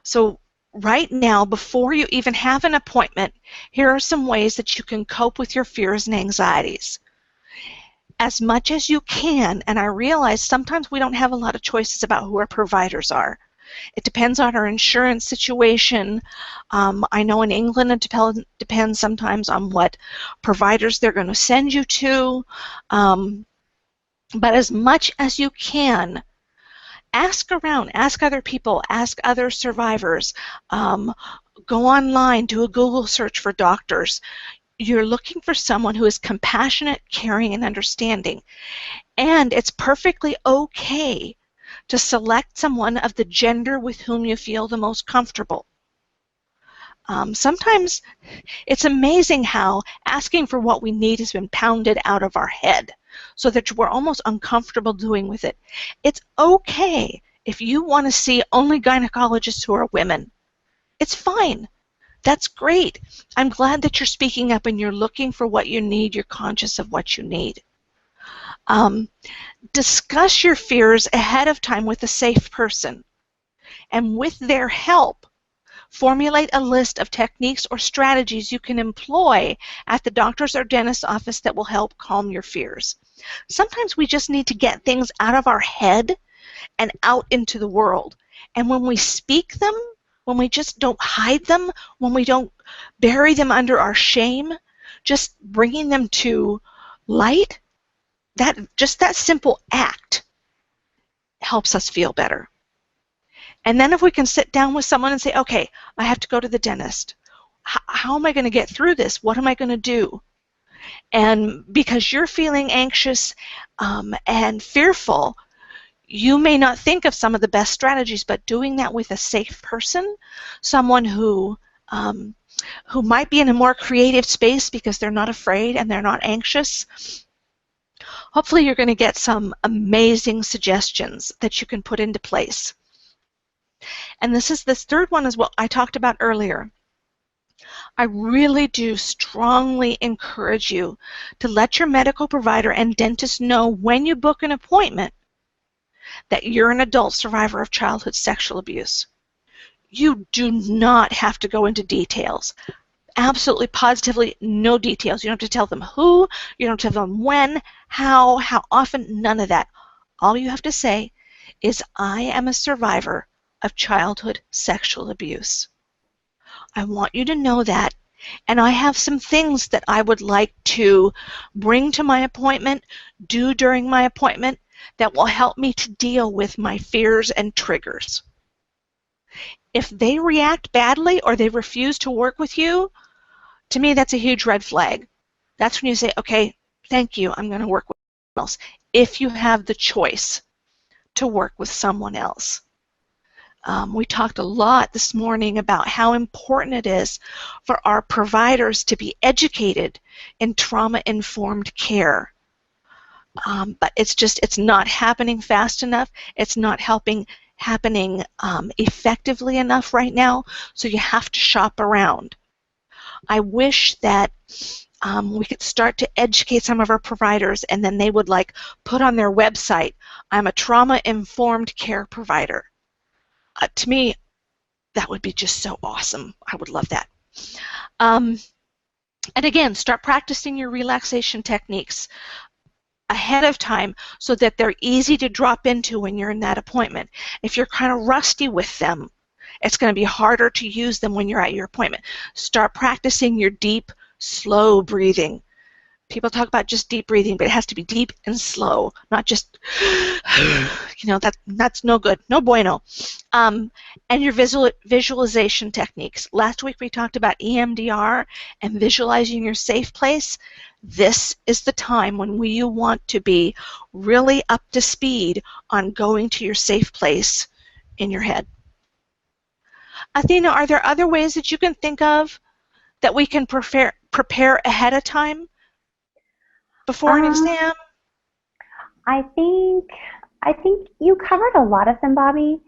So right now, before you even have an appointment, here are some ways that you can cope with your fears and anxieties. As much as you can, and I realize sometimes we don't have a lot of choices about who our providers are. It depends on our insurance situation. I know in England it depends sometimes on what providers they're going to send you to. But as much as you can, ask around, ask other people, ask other survivors. Go online, do a Google search for doctors. You're looking for someone who is compassionate, caring, and understanding. And it's perfectly okay to select someone of the gender with whom you feel the most comfortable. Sometimes it's amazing how asking for what we need has been pounded out of our head so that we're almost uncomfortable doing with it. It's okay if you want to see only gynecologists who are women. It's fine. That's great. I'm glad that you're speaking up and you're looking for what you need. You're conscious of what you need. Discuss your fears ahead of time with a safe person, and with their help, formulate a list of techniques or strategies you can employ at the doctor's or dentist's office that will help calm your fears. Sometimes we just need to get things out of our head and out into the world, and when we speak them, when we just don't hide them, when we don't bury them under our shame, just bringing them to light, just that simple act helps us feel better. And then if we can sit down with someone and say, okay, I have to go to the dentist. How am I going to get through this? What am I going to do? And because you're feeling anxious and fearful, you may not think of some of the best strategies, but doing that with a safe person, someone who might be in a more creative space because they're not afraid and they're not anxious, hopefully you're going to get some amazing suggestions that you can put into place. And this third one is what I talked about earlier. I really do strongly encourage you to let your medical provider and dentist know when you book an appointment that you're an adult survivor of childhood sexual abuse. You do not have to go into details. Absolutely, positively, no details. You don't have to tell them who, you don't have to tell them when, how often, none of that. All you have to say is, I am a survivor of childhood sexual abuse. I want you to know that, and I have some things that I would like to bring to my appointment, do during my appointment, that will help me to deal with my fears and triggers. If they react badly or they refuse to work with you, to me that's a huge red flag. That's when you say, okay, thank you, I'm going to work with someone else, if you have the choice to work with someone else. We talked a lot this morning about how important it is for our providers to be educated in trauma-informed care. But it's not happening fast enough. It's not happening effectively enough right now, so you have to shop around. I wish that we could start to educate some of our providers, and then they would put on their website, I'm a trauma-informed care provider. To me, that would be just so awesome. I would love that. And again, start practicing your relaxation techniques ahead of time so that they're easy to drop into when you're in that appointment. If you're kind of rusty with them, it's going to be harder to use them when you're at your appointment. Start practicing your deep, slow breathing. People talk about just deep breathing, but it has to be deep and slow, not just, that's no good, no bueno. And your visualization techniques. Last week we talked about EMDR and visualizing your safe place. This is the time when you want to be really up to speed on going to your safe place in your head. Athena, are there other ways that you can think of that we can prepare ahead of time before an exam? I think you covered a lot of them, Bobby.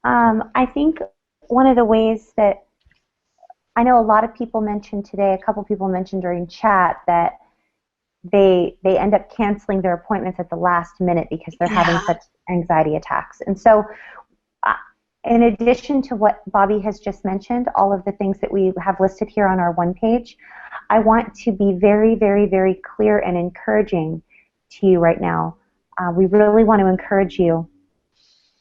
I think one of the ways that I know a lot of people mentioned today, a couple people mentioned during chat that they end up canceling their appointments at the last minute because they're having such anxiety attacks. And so in addition to what Bobby has just mentioned, all of the things that we have listed here on our one page, I want to be very, very, very clear and encouraging to you right now. We really want to encourage you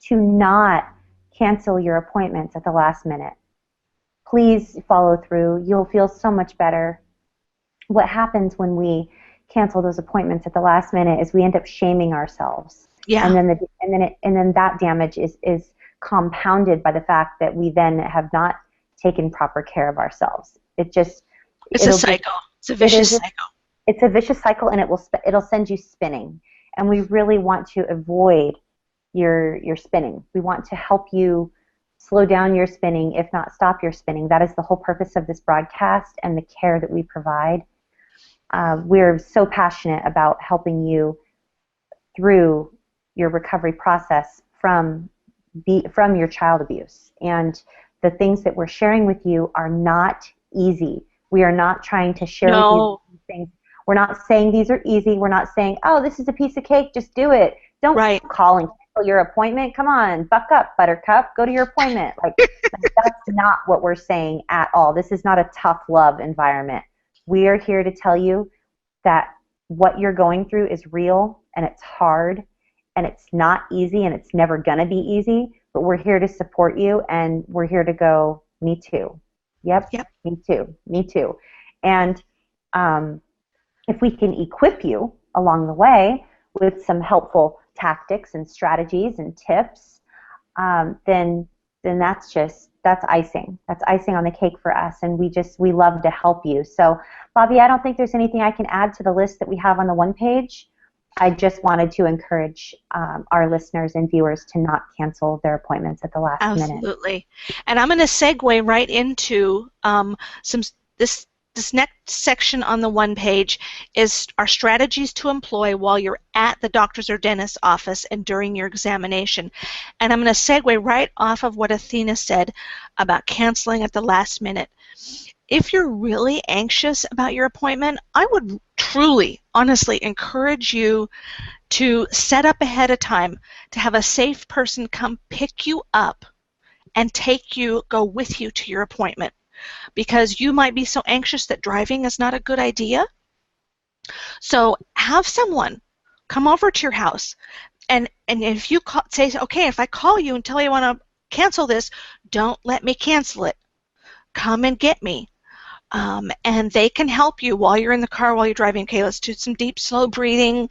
to not cancel your appointments at the last minute. Please follow through. You'll feel so much better. What happens when we cancel those appointments at the last minute is we end up shaming ourselves. Yeah. And then that damage is compounded by the fact that we then have not taken proper care of ourselves. It's a cycle. It's a vicious cycle. It's a vicious cycle, and it'll send you spinning. And we really want to avoid your spinning. We want to help you slow down your spinning, if not stop your spinning. That is the whole purpose of this broadcast and the care that we provide. We're so passionate about helping you through your recovery process from your child abuse. And the things that we're sharing with you are not easy. We are not trying to share with you these things. We're not saying these are easy. We're not saying, oh, this is a piece of cake, just do it. Don't call and cancel your appointment. Come on, buck up, Buttercup. Go to your appointment. That's not what we're saying at all. This is not a tough love environment. We are here to tell you that what you're going through is real, and it's hard, and it's not easy, and it's never going to be easy, but we're here to support you, and we're here to go, Me too. Yep. Yep. Me too. Me too. And if we can equip you along the way with some helpful tactics and strategies and tips, then that's icing. That's icing on the cake for us, and we love to help you. So, Bobby, I don't think there's anything I can add to the list that we have on the one page. I just wanted to encourage our listeners and viewers to not cancel their appointments at the last minute. Absolutely. And I'm going to segue right into this next section on the one page is our strategies to employ while you're at the doctor's or dentist's office and during your examination. And I'm going to segue right off of what Athena said about canceling at the last minute. If you're really anxious about your appointment, I would truly, honestly encourage you to set up ahead of time to have a safe person come pick you up and go with you to your appointment, because you might be so anxious that driving is not a good idea. So have someone come over to your house, and if you say, okay, if I call you and tell you I want to cancel this, don't let me cancel it. Come and get me. And they can help you while you're in the car, while you're driving. Okay, let's do some deep, slow breathing.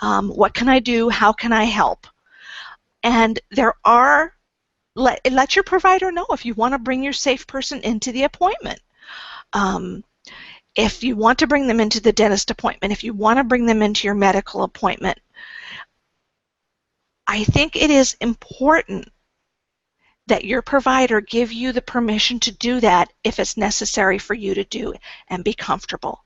What can I do? How can I help? And let your provider know if you want to bring your safe person into the appointment. If you want to bring them into the dentist appointment, if you want to bring them into your medical appointment, I think it is important that your provider give you the permission to do that if it's necessary for you to do and be comfortable.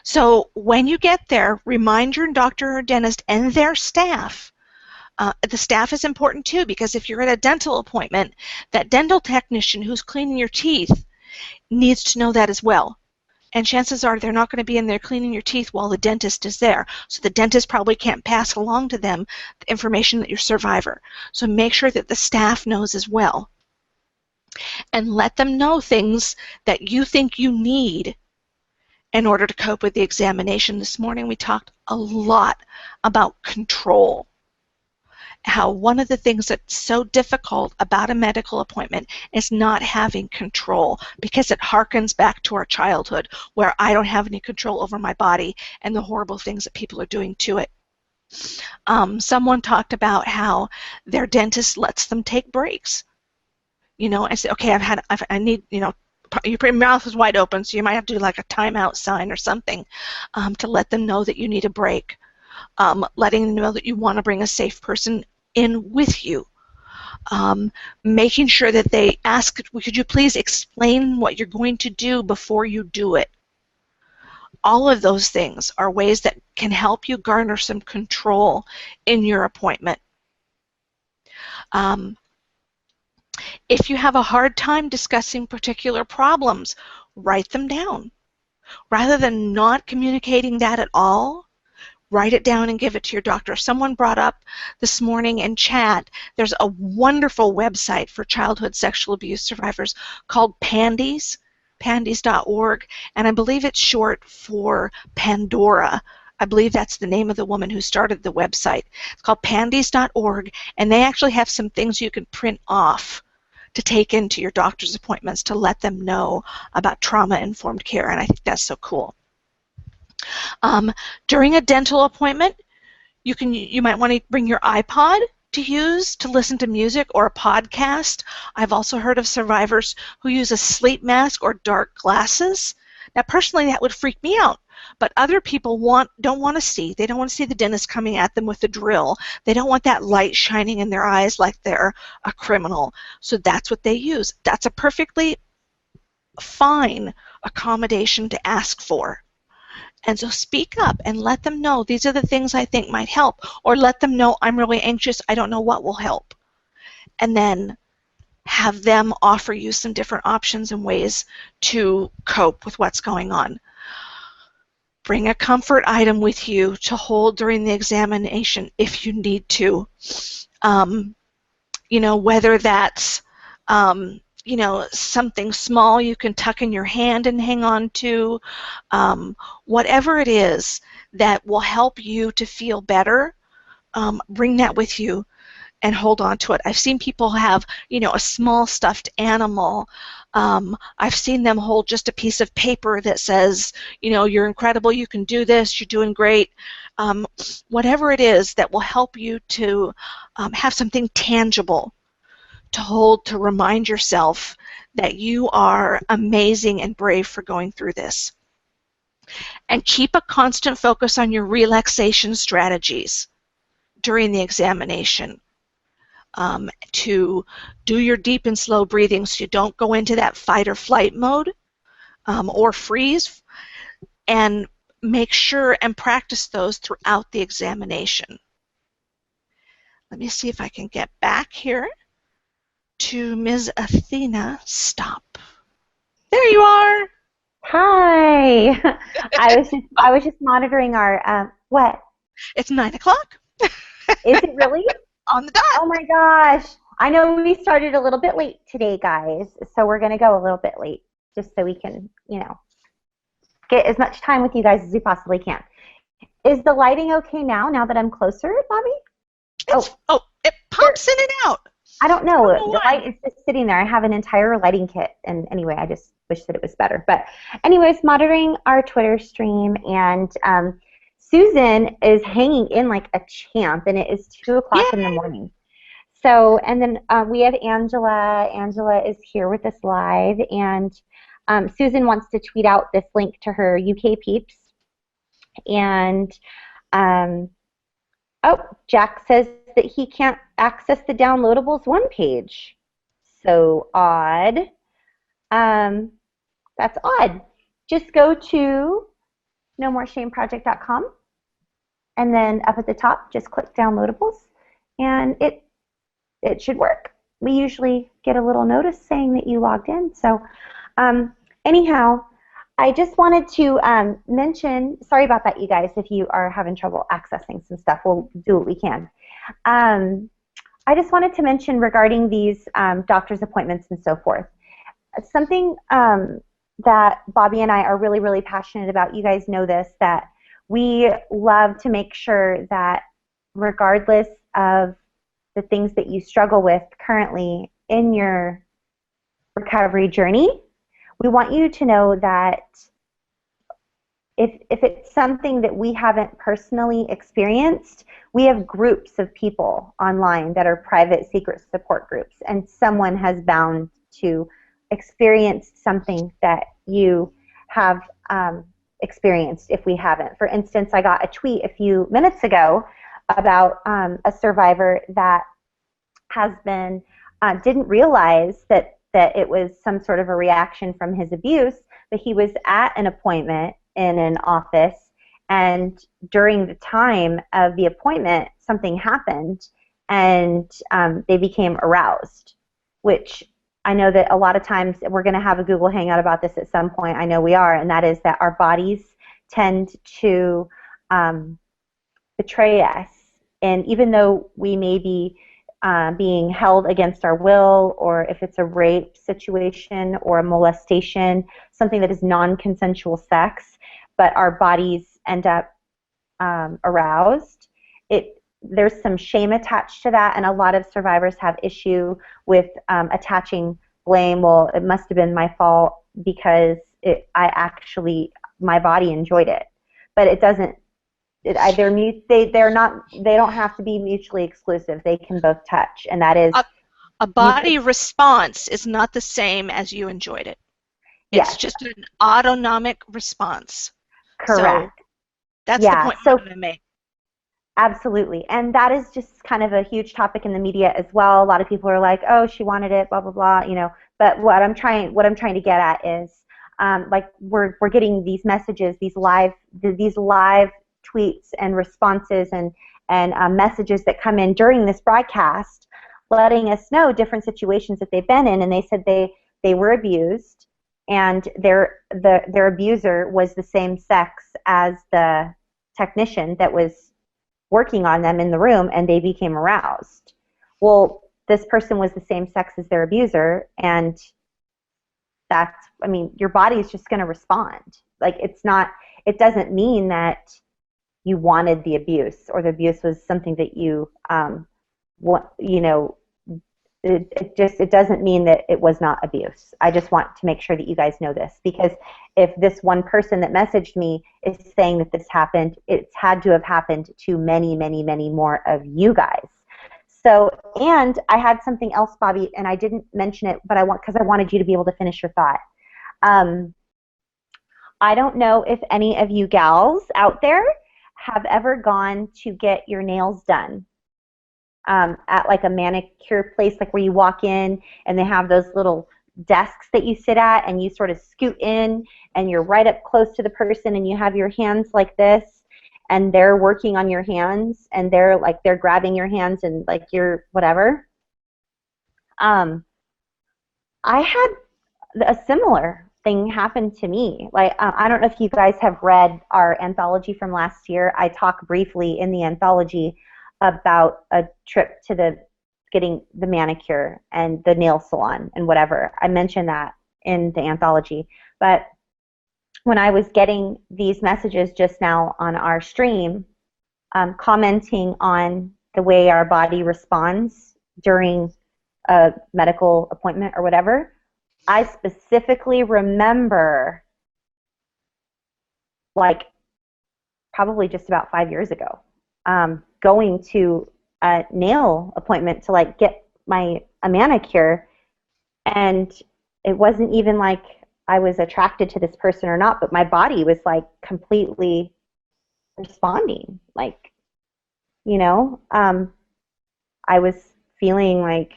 So when you get there, remind your doctor or dentist and their staff. The staff is important too, because if you're at a dental appointment, that dental technician who's cleaning your teeth needs to know that as well. And chances are they're not going to be in there cleaning your teeth while the dentist is there. So the dentist probably can't pass along to them the information that you're survivor. So make sure that the staff knows as well. And let them know things that you think you need in order to cope with the examination. This morning we talked a lot about control. How one of the things that's so difficult about a medical appointment is not having control, because it harkens back to our childhood where I don't have any control over my body and the horrible things that people are doing to it. Someone talked about how their dentist lets them take breaks. You know, I said, okay, I need, you know, your mouth is wide open, so you might have to do like a timeout sign or something to let them know that you need a break. Letting them know that you want to bring a safe person in with you. Making sure that they ask, could you please explain what you're going to do before you do it? All of those things are ways that can help you garner some control in your appointment. If you have a hard time discussing particular problems, write them down. Rather than not communicating that at all, write it down and give it to your doctor. Someone brought up this morning in chat, there's a wonderful website for childhood sexual abuse survivors called Pandies, pandies.org, and I believe it's short for Pandora. I believe that's the name of the woman who started the website. It's called pandies.org, and they actually have some things you can print off to take into your doctor's appointments to let them know about trauma-informed care, and I think that's so cool. During a dental appointment, you might want to bring your iPod to use to listen to music or a podcast. I've also heard of survivors who use a sleep mask or dark glasses. Now, personally, that would freak me out, but other people don't want to see. They don't want to see the dentist coming at them with a drill. They don't want that light shining in their eyes like they're a criminal. So that's what they use. That's a perfectly fine accommodation to ask for. And so speak up and let them know these are the things I think might help, or let them know I'm really anxious, I don't know what will help. And then have them offer you some different options and ways to cope with what's going on. Bring a comfort item with you to hold during the examination if you need to. You know, whether that's you know, something small you can tuck in your hand and hang on to, whatever it is that will help you to feel better, bring that with you. and hold on to it. I've seen people have, a small stuffed animal. I've seen them hold just a piece of paper that says, you're incredible, you can do this, you're doing great. Whatever it is that will help you to have something tangible to hold, to remind yourself that you are amazing and brave for going through this. And keep a constant focus on your relaxation strategies during the examination. To do your deep and slow breathing so you don't go into that fight or flight mode or freeze, and make sure and practice those throughout the examination. Let me see if I can get back here to Ms. Athena. Stop. There you are. Hi. I was just monitoring our what? It's 9 o'clock. Is it really? On the dot. Oh my gosh. I know we started a little bit late today, guys, so we're going to go a little bit late just so we can, get as much time with you guys as we possibly can. Is the lighting okay now that I'm closer, Bobby? It pops in and out. I don't know. The light is just sitting there. I have an entire lighting kit, and anyway, I just wish that it was better. But anyways, monitoring our Twitter stream, and Susan is hanging in like a champ, and it is 2 o'clock in the morning. So, and then we have Angela. Angela is here with us live, and Susan wants to tweet out this link to her UK peeps. And Jack says that he can't access the downloadables one page. So odd. That's odd. Just go to NoMoreShameProject.com, and then up at the top, just click downloadables, and it should work. We usually get a little notice saying that you logged in. So anyhow, I just wanted to mention, sorry about that, you guys, if you are having trouble accessing some stuff, we'll do what we can. I just wanted to mention regarding these doctor's appointments and so forth. Something that Bobby and I are really, really passionate about, you guys know this, that we love to make sure that regardless of the things that you struggle with currently in your recovery journey, we want you to know that if it's something that we haven't personally experienced, we have groups of people online that are private secret support groups, and someone has bound to experience something that you have experienced if we haven't. For instance, I got a tweet a few minutes ago about a survivor that has been, didn't realize that it was some sort of a reaction from his abuse, but he was at an appointment in an office, and during the time of the appointment, something happened, and they became aroused, which I know that a lot of times we're going to have a Google Hangout about this at some point. I know we are, and that is that our bodies tend to betray us, and even though we may be being held against our will, or if it's a rape situation or a molestation, something that is non-consensual sex, but our bodies end up aroused, there's some shame attached to that, and a lot of survivors have issue with attaching blame. Well, it must have been my fault because my body enjoyed it, but it doesn't. They don't have to be mutually exclusive. They can both touch, and that is a body response is not the same as you enjoyed it. It's just an autonomic response. Correct. So that's the point I'm going to make. Absolutely, and that is just kind of a huge topic in the media as well. A lot of people are like, "Oh, she wanted it," blah blah blah, But what I'm trying to get at is, like we're getting these messages, these live tweets and responses and messages that come in during this broadcast, letting us know different situations that they've been in, and they said they were abused, and their abuser was the same sex as the technician that was working on them in the room, and they became aroused. Well, this person was the same sex as their abuser, and your body is just going to respond. Like, it doesn't mean that you wanted the abuse, or the abuse was something that you what, it doesn't mean that it was not abuse. I just want to make sure that you guys know this, because if this one person that messaged me is saying that this happened, it's had to have happened to many, many, many more of you guys. So, and I had something else, Bobby, and I didn't mention it, but because I wanted you to be able to finish your thought. I don't know if any of you gals out there have ever gone to get your nails done at like a manicure place, like where you walk in and they have those little desks that you sit at and you sort of scoot in and you're right up close to the person and you have your hands like this and they're working on your hands and they're grabbing your hands and like you're whatever. I had a similar thing happen to me. Like, I don't know if you guys have read our anthology from last year. I talk briefly in the anthology about a trip to getting the manicure and the nail salon and whatever. I mentioned that in the anthology. But when I was getting these messages just now on our stream, commenting on the way our body responds during a medical appointment or whatever, I specifically remember, like, probably just about 5 years ago, going to a nail appointment to like get a manicure, and it wasn't even like I was attracted to this person or not, but my body was like completely responding, like, I was feeling like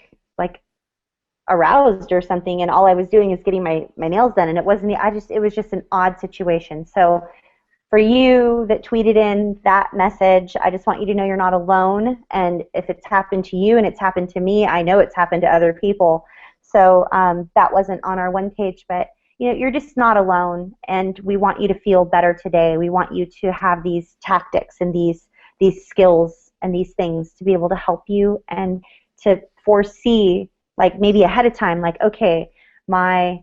aroused or something, and all I was doing is getting my nails done, and it was just an odd situation. So for you that tweeted in that message, I just want you to know you're not alone, and if it's happened to you and it's happened to me, I know it's happened to other people. So that wasn't on our one page, but you're just not alone, and we want you to feel better today. We want you to have these tactics and these skills and these things to be able to help you and to foresee, like maybe ahead of time, like, okay, my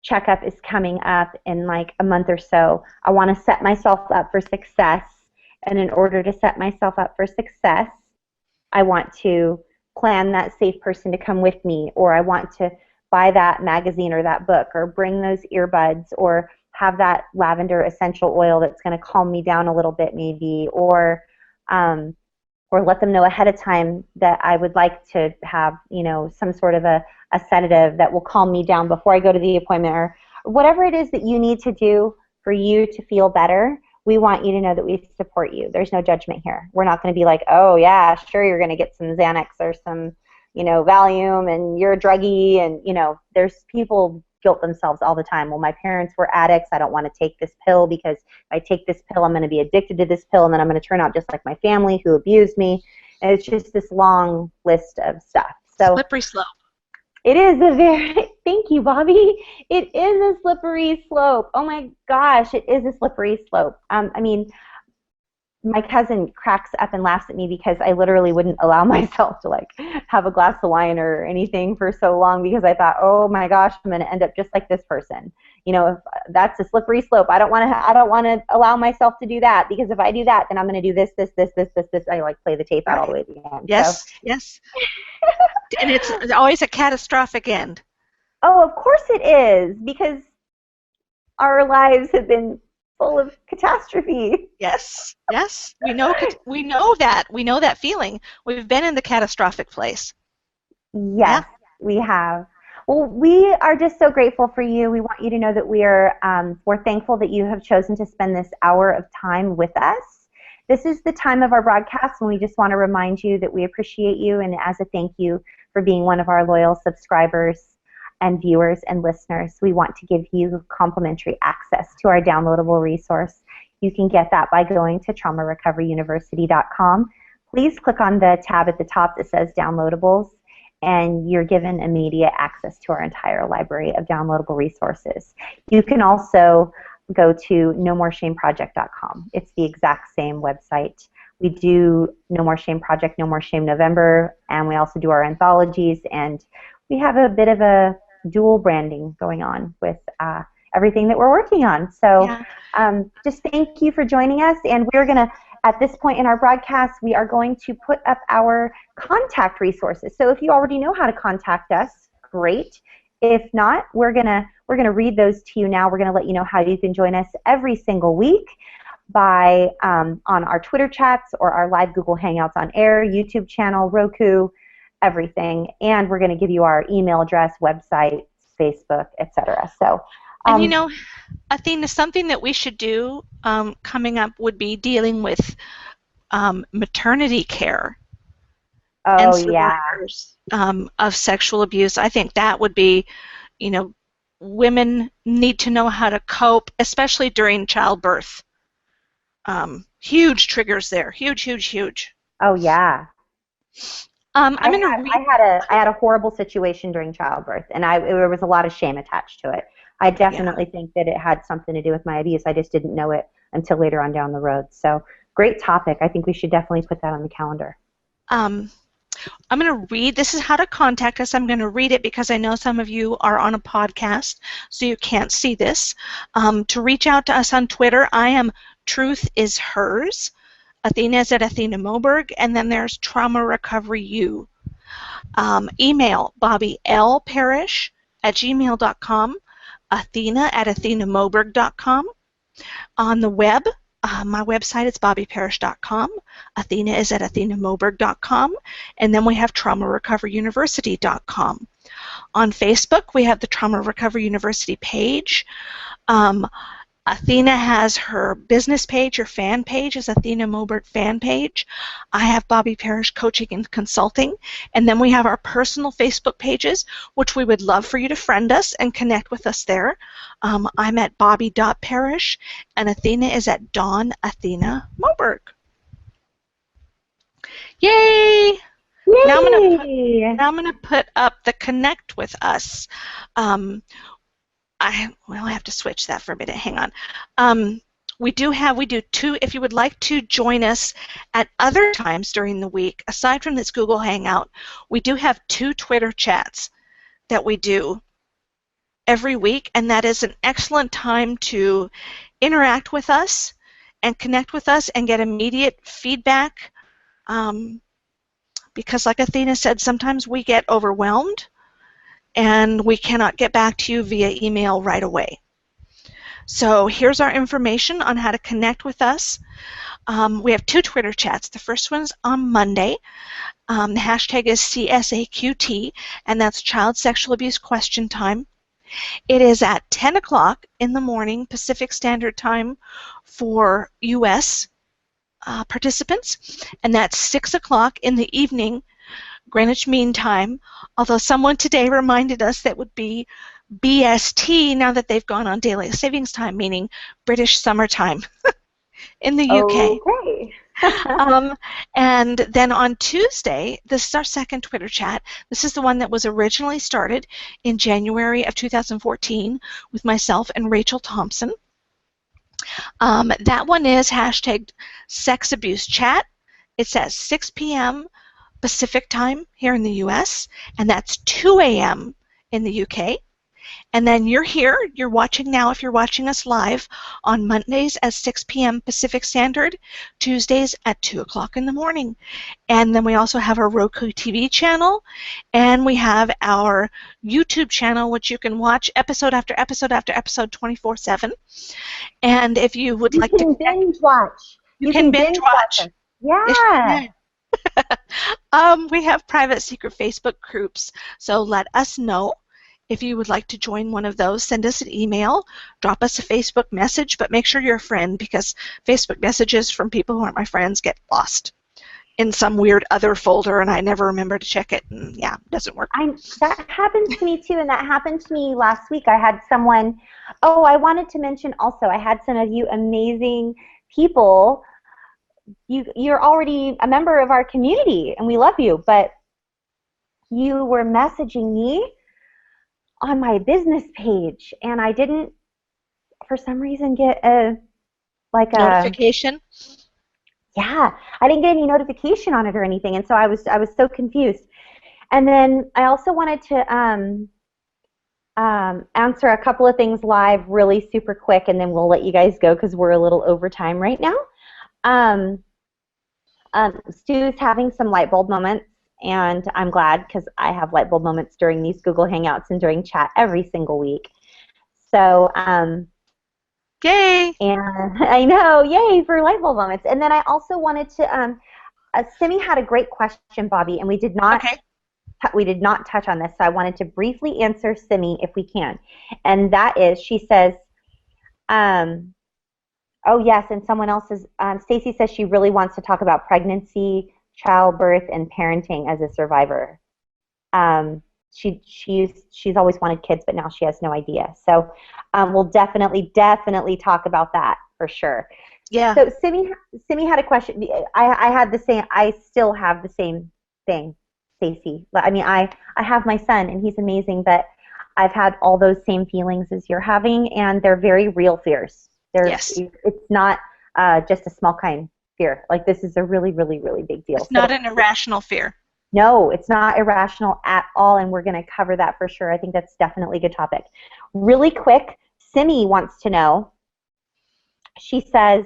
checkup is coming up in like a month or so. I want to set myself up for success, and in order to set myself up for success, I want to plan that safe person to come with me, or I want to buy that magazine or that book, or bring those earbuds, or have that lavender essential oil that's going to calm me down a little bit maybe, or let them know ahead of time that I would like to have, some sort of a sedative that will calm me down before I go to the appointment, or whatever it is that you need to do for you to feel better. We want you to know that we support you. There's no judgment here. We're not going to be like, oh yeah, sure, you're going to get some Xanax or some, Valium, and you're a druggie, and there's people guilt themselves all the time. Well, my parents were addicts. I don't want to take this pill because if I take this pill, I'm going to be addicted to this pill, and then I'm going to turn out just like my family who abused me. And it's just this long list of stuff. So slippery slope. It is a very, thank you, Bobby. It is a slippery slope. Oh my gosh, it is a slippery slope. My cousin cracks up and laughs at me because I literally wouldn't allow myself to like have a glass of wine or anything for so long, because I thought, oh my gosh, I'm going to end up just like this person. If that's a slippery slope. I don't want to allow myself to do that, because if I do that, then I'm going to do this. I like play the tape out all the way to the end. Yes, so. Yes. And it's always a catastrophic end. Oh, of course it is, because our lives have been full of catastrophe. Yes. We know that. We know that feeling. We've been in the catastrophic place. Yes, we have. Well, we are just so grateful for you. We want you to know that we're thankful that you have chosen to spend this hour of time with us. This is the time of our broadcast when we just want to remind you that we appreciate you, and as a thank you for being one of our loyal subscribers and viewers and listeners, we want to give you complimentary access to our downloadable resource. You can get that by going to traumarecoveryuniversity.com. Please click on the tab at the top that says downloadables, and you're given immediate access to our entire library of downloadable resources. You can also go to NoMoreShameProject.com. It's the exact same website. We do No More Shame Project, No More Shame November, and we also do our anthologies, and we have a bit of a dual branding going on with everything that we're working on. So just thank you for joining us, and we're going to at this point in our broadcast, we are going to put up our contact resources. So if you already know how to contact us, great. If not, we're gonna read those to you now. We're gonna let you know how you can join us every single week by on our Twitter chats or our live Google Hangouts on air, YouTube channel, Roku, everything. And we're gonna give you our email address, website, Facebook, etc. So. And you know, Athena, something that we should do coming up would be dealing with maternity care and survivors of sexual abuse. I think that would be, you know, women need to know how to cope, especially during childbirth. Huge triggers there, huge. Oh yeah. I had a horrible situation during childbirth, and there was a lot of shame attached to it. I definitely think that it had something to do with my abuse. I just didn't know it until later on down the road. So great topic. I think we should definitely put that on the calendar. I'm going to read. This is how to contact us. I'm going to read it because I know some of you are on a podcast, so you can't see this. To reach out to us on Twitter, I am Truth is Hers. Athena is at Athena Moberg, and then there's Trauma Recovery U. Email BobbyLParish@gmail.com. Athena at athenamoberg.com. On the web, my website is bobbyparish.com. Athena is at athenamoberg.com. And then we have traumarecoveryuniversity.com. On Facebook, we have the Trauma Recovery University page. Athena has her business page, her fan page is Athena Moberg fan page. I have Bobby Parish Coaching and Consulting. And then we have our personal Facebook pages, which we would love for you to friend us and connect with us there. I'm at bobby.parish, and Athena is at Dawn Athena Moberg. Yay! Yay! Now I'm gonna put up the Connect with Us. I have to switch that for a minute. Hang on. We do two. If you would like to join us at other times during the week, aside from this Google Hangout, we do have 2 Twitter chats that we do every week, and that is an excellent time to interact with us and connect with us and get immediate feedback. Because, like Athena said, sometimes we get overwhelmed and we cannot get back to you via email right away. So here's our information on how to connect with us. We have 2 Twitter chats. The first one's on Monday. The hashtag is CSAQT, and that's Child Sexual Abuse Question Time. It is at 10 o'clock in the morning Pacific Standard Time for U.S. Participants, and that's 6 o'clock in the evening Greenwich Mean Time, although someone today reminded us that would be BST now that they've gone on daylight savings time, meaning British summertime in the UK. Okay. And then on Tuesday, this is our second Twitter chat. This is the one that was originally started in January of 2014 with myself and Rachel Thompson. That one is hashtag Sex Abuse Chat. It's at 6 p.m. Pacific time here in the U.S., and that's 2 a.m. in the UK. And then you're here, you're watching now if you're watching us live on Mondays at 6 p.m. Pacific Standard, Tuesdays at 2 o'clock in the morning. And then we also have our Roku TV channel, and we have our YouTube channel, which you can watch episode after episode after episode 24/7. And if you would like to binge watch. You can binge watch. Yeah. We have private secret Facebook groups, so let us know if you would like to join one of those. Send us an email, drop us a Facebook message, but make sure you're a friend because Facebook messages from people who aren't my friends get lost in some weird other folder, and I never remember to check it, and yeah, it doesn't work. That happens to me too, and that happened to me last week. I had someone, I wanted to mention also, I had some of you amazing people. You're already a member of our community, and we love you, but you were messaging me on my business page, and I didn't, for some reason, get a notification. Yeah, I didn't get any notification on it or anything, and so I was so confused. And then I also wanted to answer a couple of things live, really super quick, and then we'll let you guys go because we're a little over time right now. Stu's having some light bulb moments, and I'm glad because I have light bulb moments during these Google Hangouts and during chat every single week. So, Yay! and I know, yay for light bulb moments. And then I also wanted to, Simi had a great question, Bobby, and we did not touch on this, so I wanted to briefly answer Simi if we can. And that is, she says, oh yes, and someone else is, Stacy says she really wants to talk about pregnancy, childbirth, and parenting as a survivor. She's always wanted kids, but now she has no idea. So we'll definitely talk about that for sure. Yeah. So Simi had a question. I had the same. I still have the same thing, Stacy. I mean, I have my son, and he's amazing, but I've had all those same feelings as you're having, and they're very real fears. Yes. It's not just a small kind fear. Like, this is a really, really, really big deal. It's not an irrational fear. No, it's not irrational at all, and we're going to cover that for sure. I think that's definitely a good topic. Really quick, Simi wants to know, she says,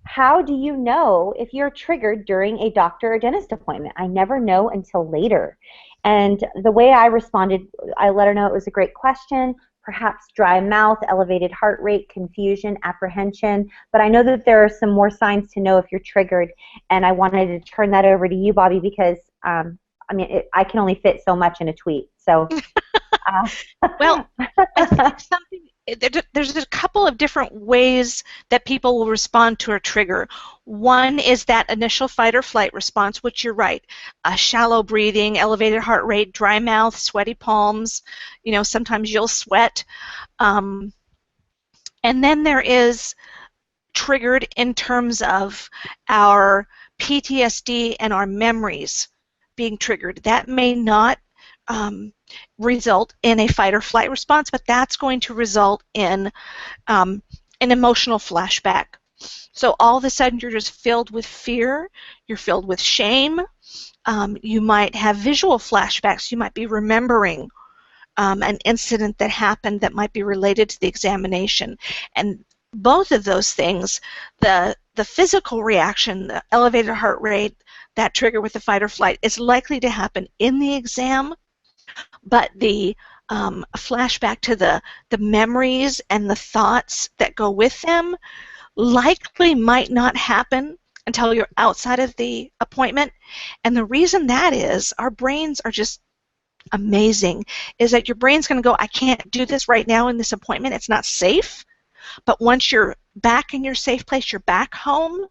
how do you know if you're triggered during a doctor or dentist appointment? I never know until later. And the way I responded, I let her know it was a great question, perhaps dry mouth, elevated heart rate, confusion, apprehension, but I know that there are some more signs to know if you're triggered, and I wanted to turn that over to you, Bobby, because I mean, I can only fit so much in a tweet. So, well, I think there's a couple of different ways that people will respond to a trigger. One is that initial fight or flight response, which you're right, shallow breathing, elevated heart rate, dry mouth, sweaty palms. You know, sometimes you'll sweat. And then there is triggered in terms of our PTSD and our memories being triggered. That may not result in a fight or flight response, but that's going to result in an emotional flashback. So all of a sudden you're just filled with fear, you're filled with shame, you might have visual flashbacks, you might be remembering an incident that happened that might be related to the examination. And both of those things, the physical reaction, the elevated heart rate, that trigger with the fight or flight, is likely to happen in the exam, but the flashback to the memories and the thoughts that go with them likely might not happen until you're outside of the appointment. And the reason that is, our brains are just amazing, is that your brain's going to go, I can't do this right now in this appointment, it's not safe. But once you're back in your safe place, you're back home,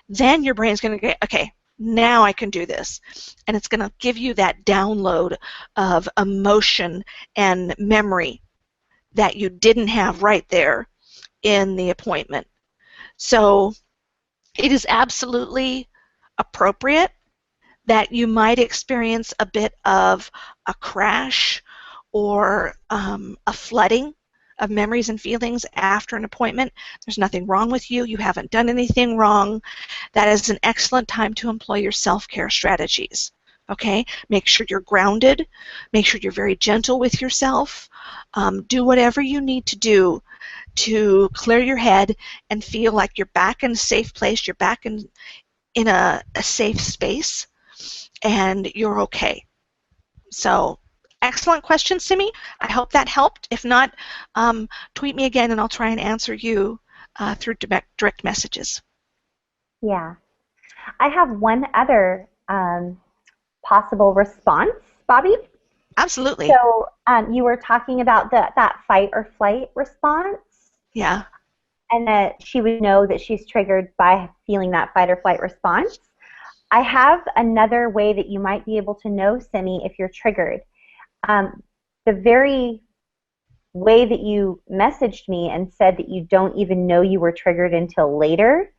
then your brain's going to get, okay, now I can do this. And it's going to give you that download of emotion and memory that you didn't have right there in the appointment. So it is absolutely appropriate that you might experience a bit of a crash or a flooding of memories and feelings after an appointment. There's nothing wrong with you. You haven't done anything wrong. That is an excellent time to employ your self-care strategies. Okay? Make sure you're grounded. Make sure you're very gentle with yourself. Do whatever you need to do to clear your head and feel like you're back in a safe place, you're back in a safe space, and you're okay. So, excellent question, Simi. I hope that helped. If not, tweet me again and I'll try and answer you through direct messages. Yeah. I have one other possible response, Bobby. Absolutely. So you were talking about that fight or flight response. Yeah. And that she would know that she's triggered by feeling that fight or flight response. I have another way that you might be able to know, Simi, if you're triggered. The very way that you messaged me and said that you don't even know you were triggered until later,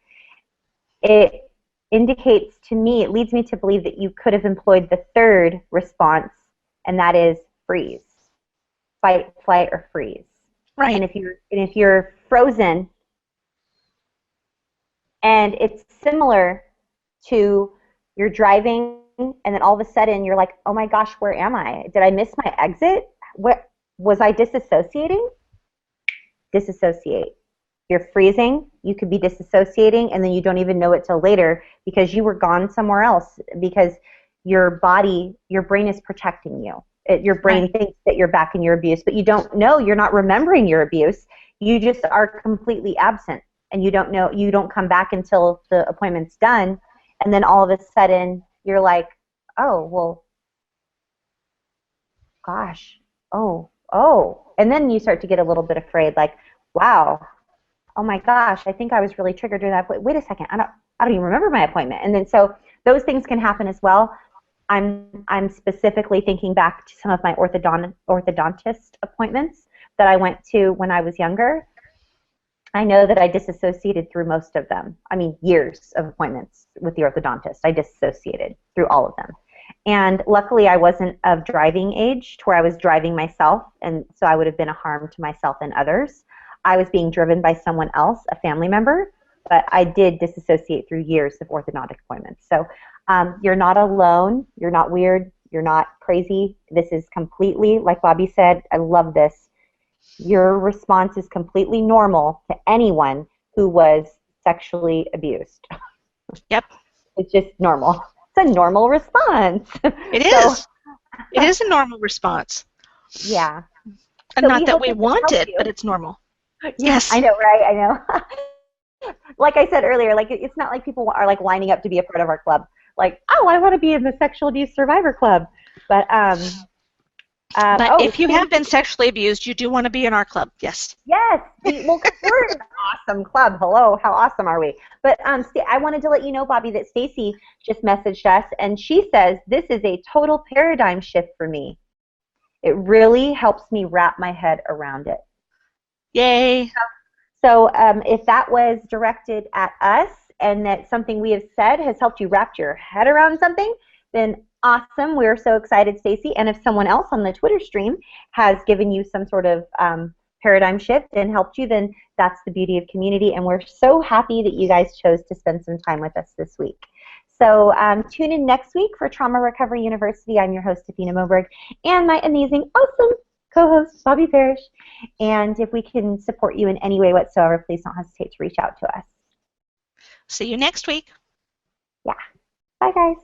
it indicates to me, it leads me to believe that you could have employed the third response, and that is freeze. Fight, flight, or freeze. Right. And if you're frozen, and it's similar to you're driving and then all of a sudden you're like, oh my gosh, where am I? Did I miss my exit? Was I disassociating? Disassociate. You're freezing. You could be disassociating, and then you don't even know it till later because you were gone somewhere else, because your brain is protecting you. Your brain thinks that you're back in your abuse, but you don't know. You're not remembering your abuse. You just are completely absent, and you don't know. You don't come back until the appointment's done, and then all of a sudden you're like, oh, well, gosh, oh, and then you start to get a little bit afraid, like, wow, oh my gosh, I think I was really triggered during that. Wait a second, I don't even remember my appointment. And then so those things can happen as well. I'm specifically thinking back to some of my orthodontist appointments that I went to when I was younger. I know that I disassociated through most of them. I mean, years of appointments with the orthodontist. I disassociated through all of them. And luckily I wasn't of driving age to where I was driving myself, and so I would have been a harm to myself and others. I was being driven by someone else, a family member, but I did disassociate through years of orthodontic appointments. So you're not alone. You're not weird. You're not crazy. This is completely, like Bobby said, I love this. Your response is completely normal to anyone who was sexually abused. Yep. It's just normal. It's a normal response. It is. It is a normal response. Yeah. And So not that we hope want it, you. but it's normal. Yes. I know, right? I know. Like I said earlier, like it's not like people are like lining up to be a part of our club. Like, oh, I want to be in the Sexual Abuse Survivor Club. But if you have been sexually abused, you do want to be in our club. Yes. Yes. Well, 'cause we're an awesome club. Hello, how awesome are we? But I wanted to let you know, Bobby, that Stacy just messaged us, and she says this is a total paradigm shift for me. It really helps me wrap my head around it. Yay. So if that was directed at us and that something we have said has helped you wrap your head around something, then awesome. We're so excited, Stacy. And if someone else on the Twitter stream has given you some sort of paradigm shift and helped you, then that's the beauty of community. And we're so happy that you guys chose to spend some time with us this week. So tune in next week for Trauma Recovery University. I'm your host, Athena Moberg, and my amazing, awesome co-host, Bobby Parrish. And if we can support you in any way whatsoever, please don't hesitate to reach out to us. See you next week. Yeah. Bye, guys.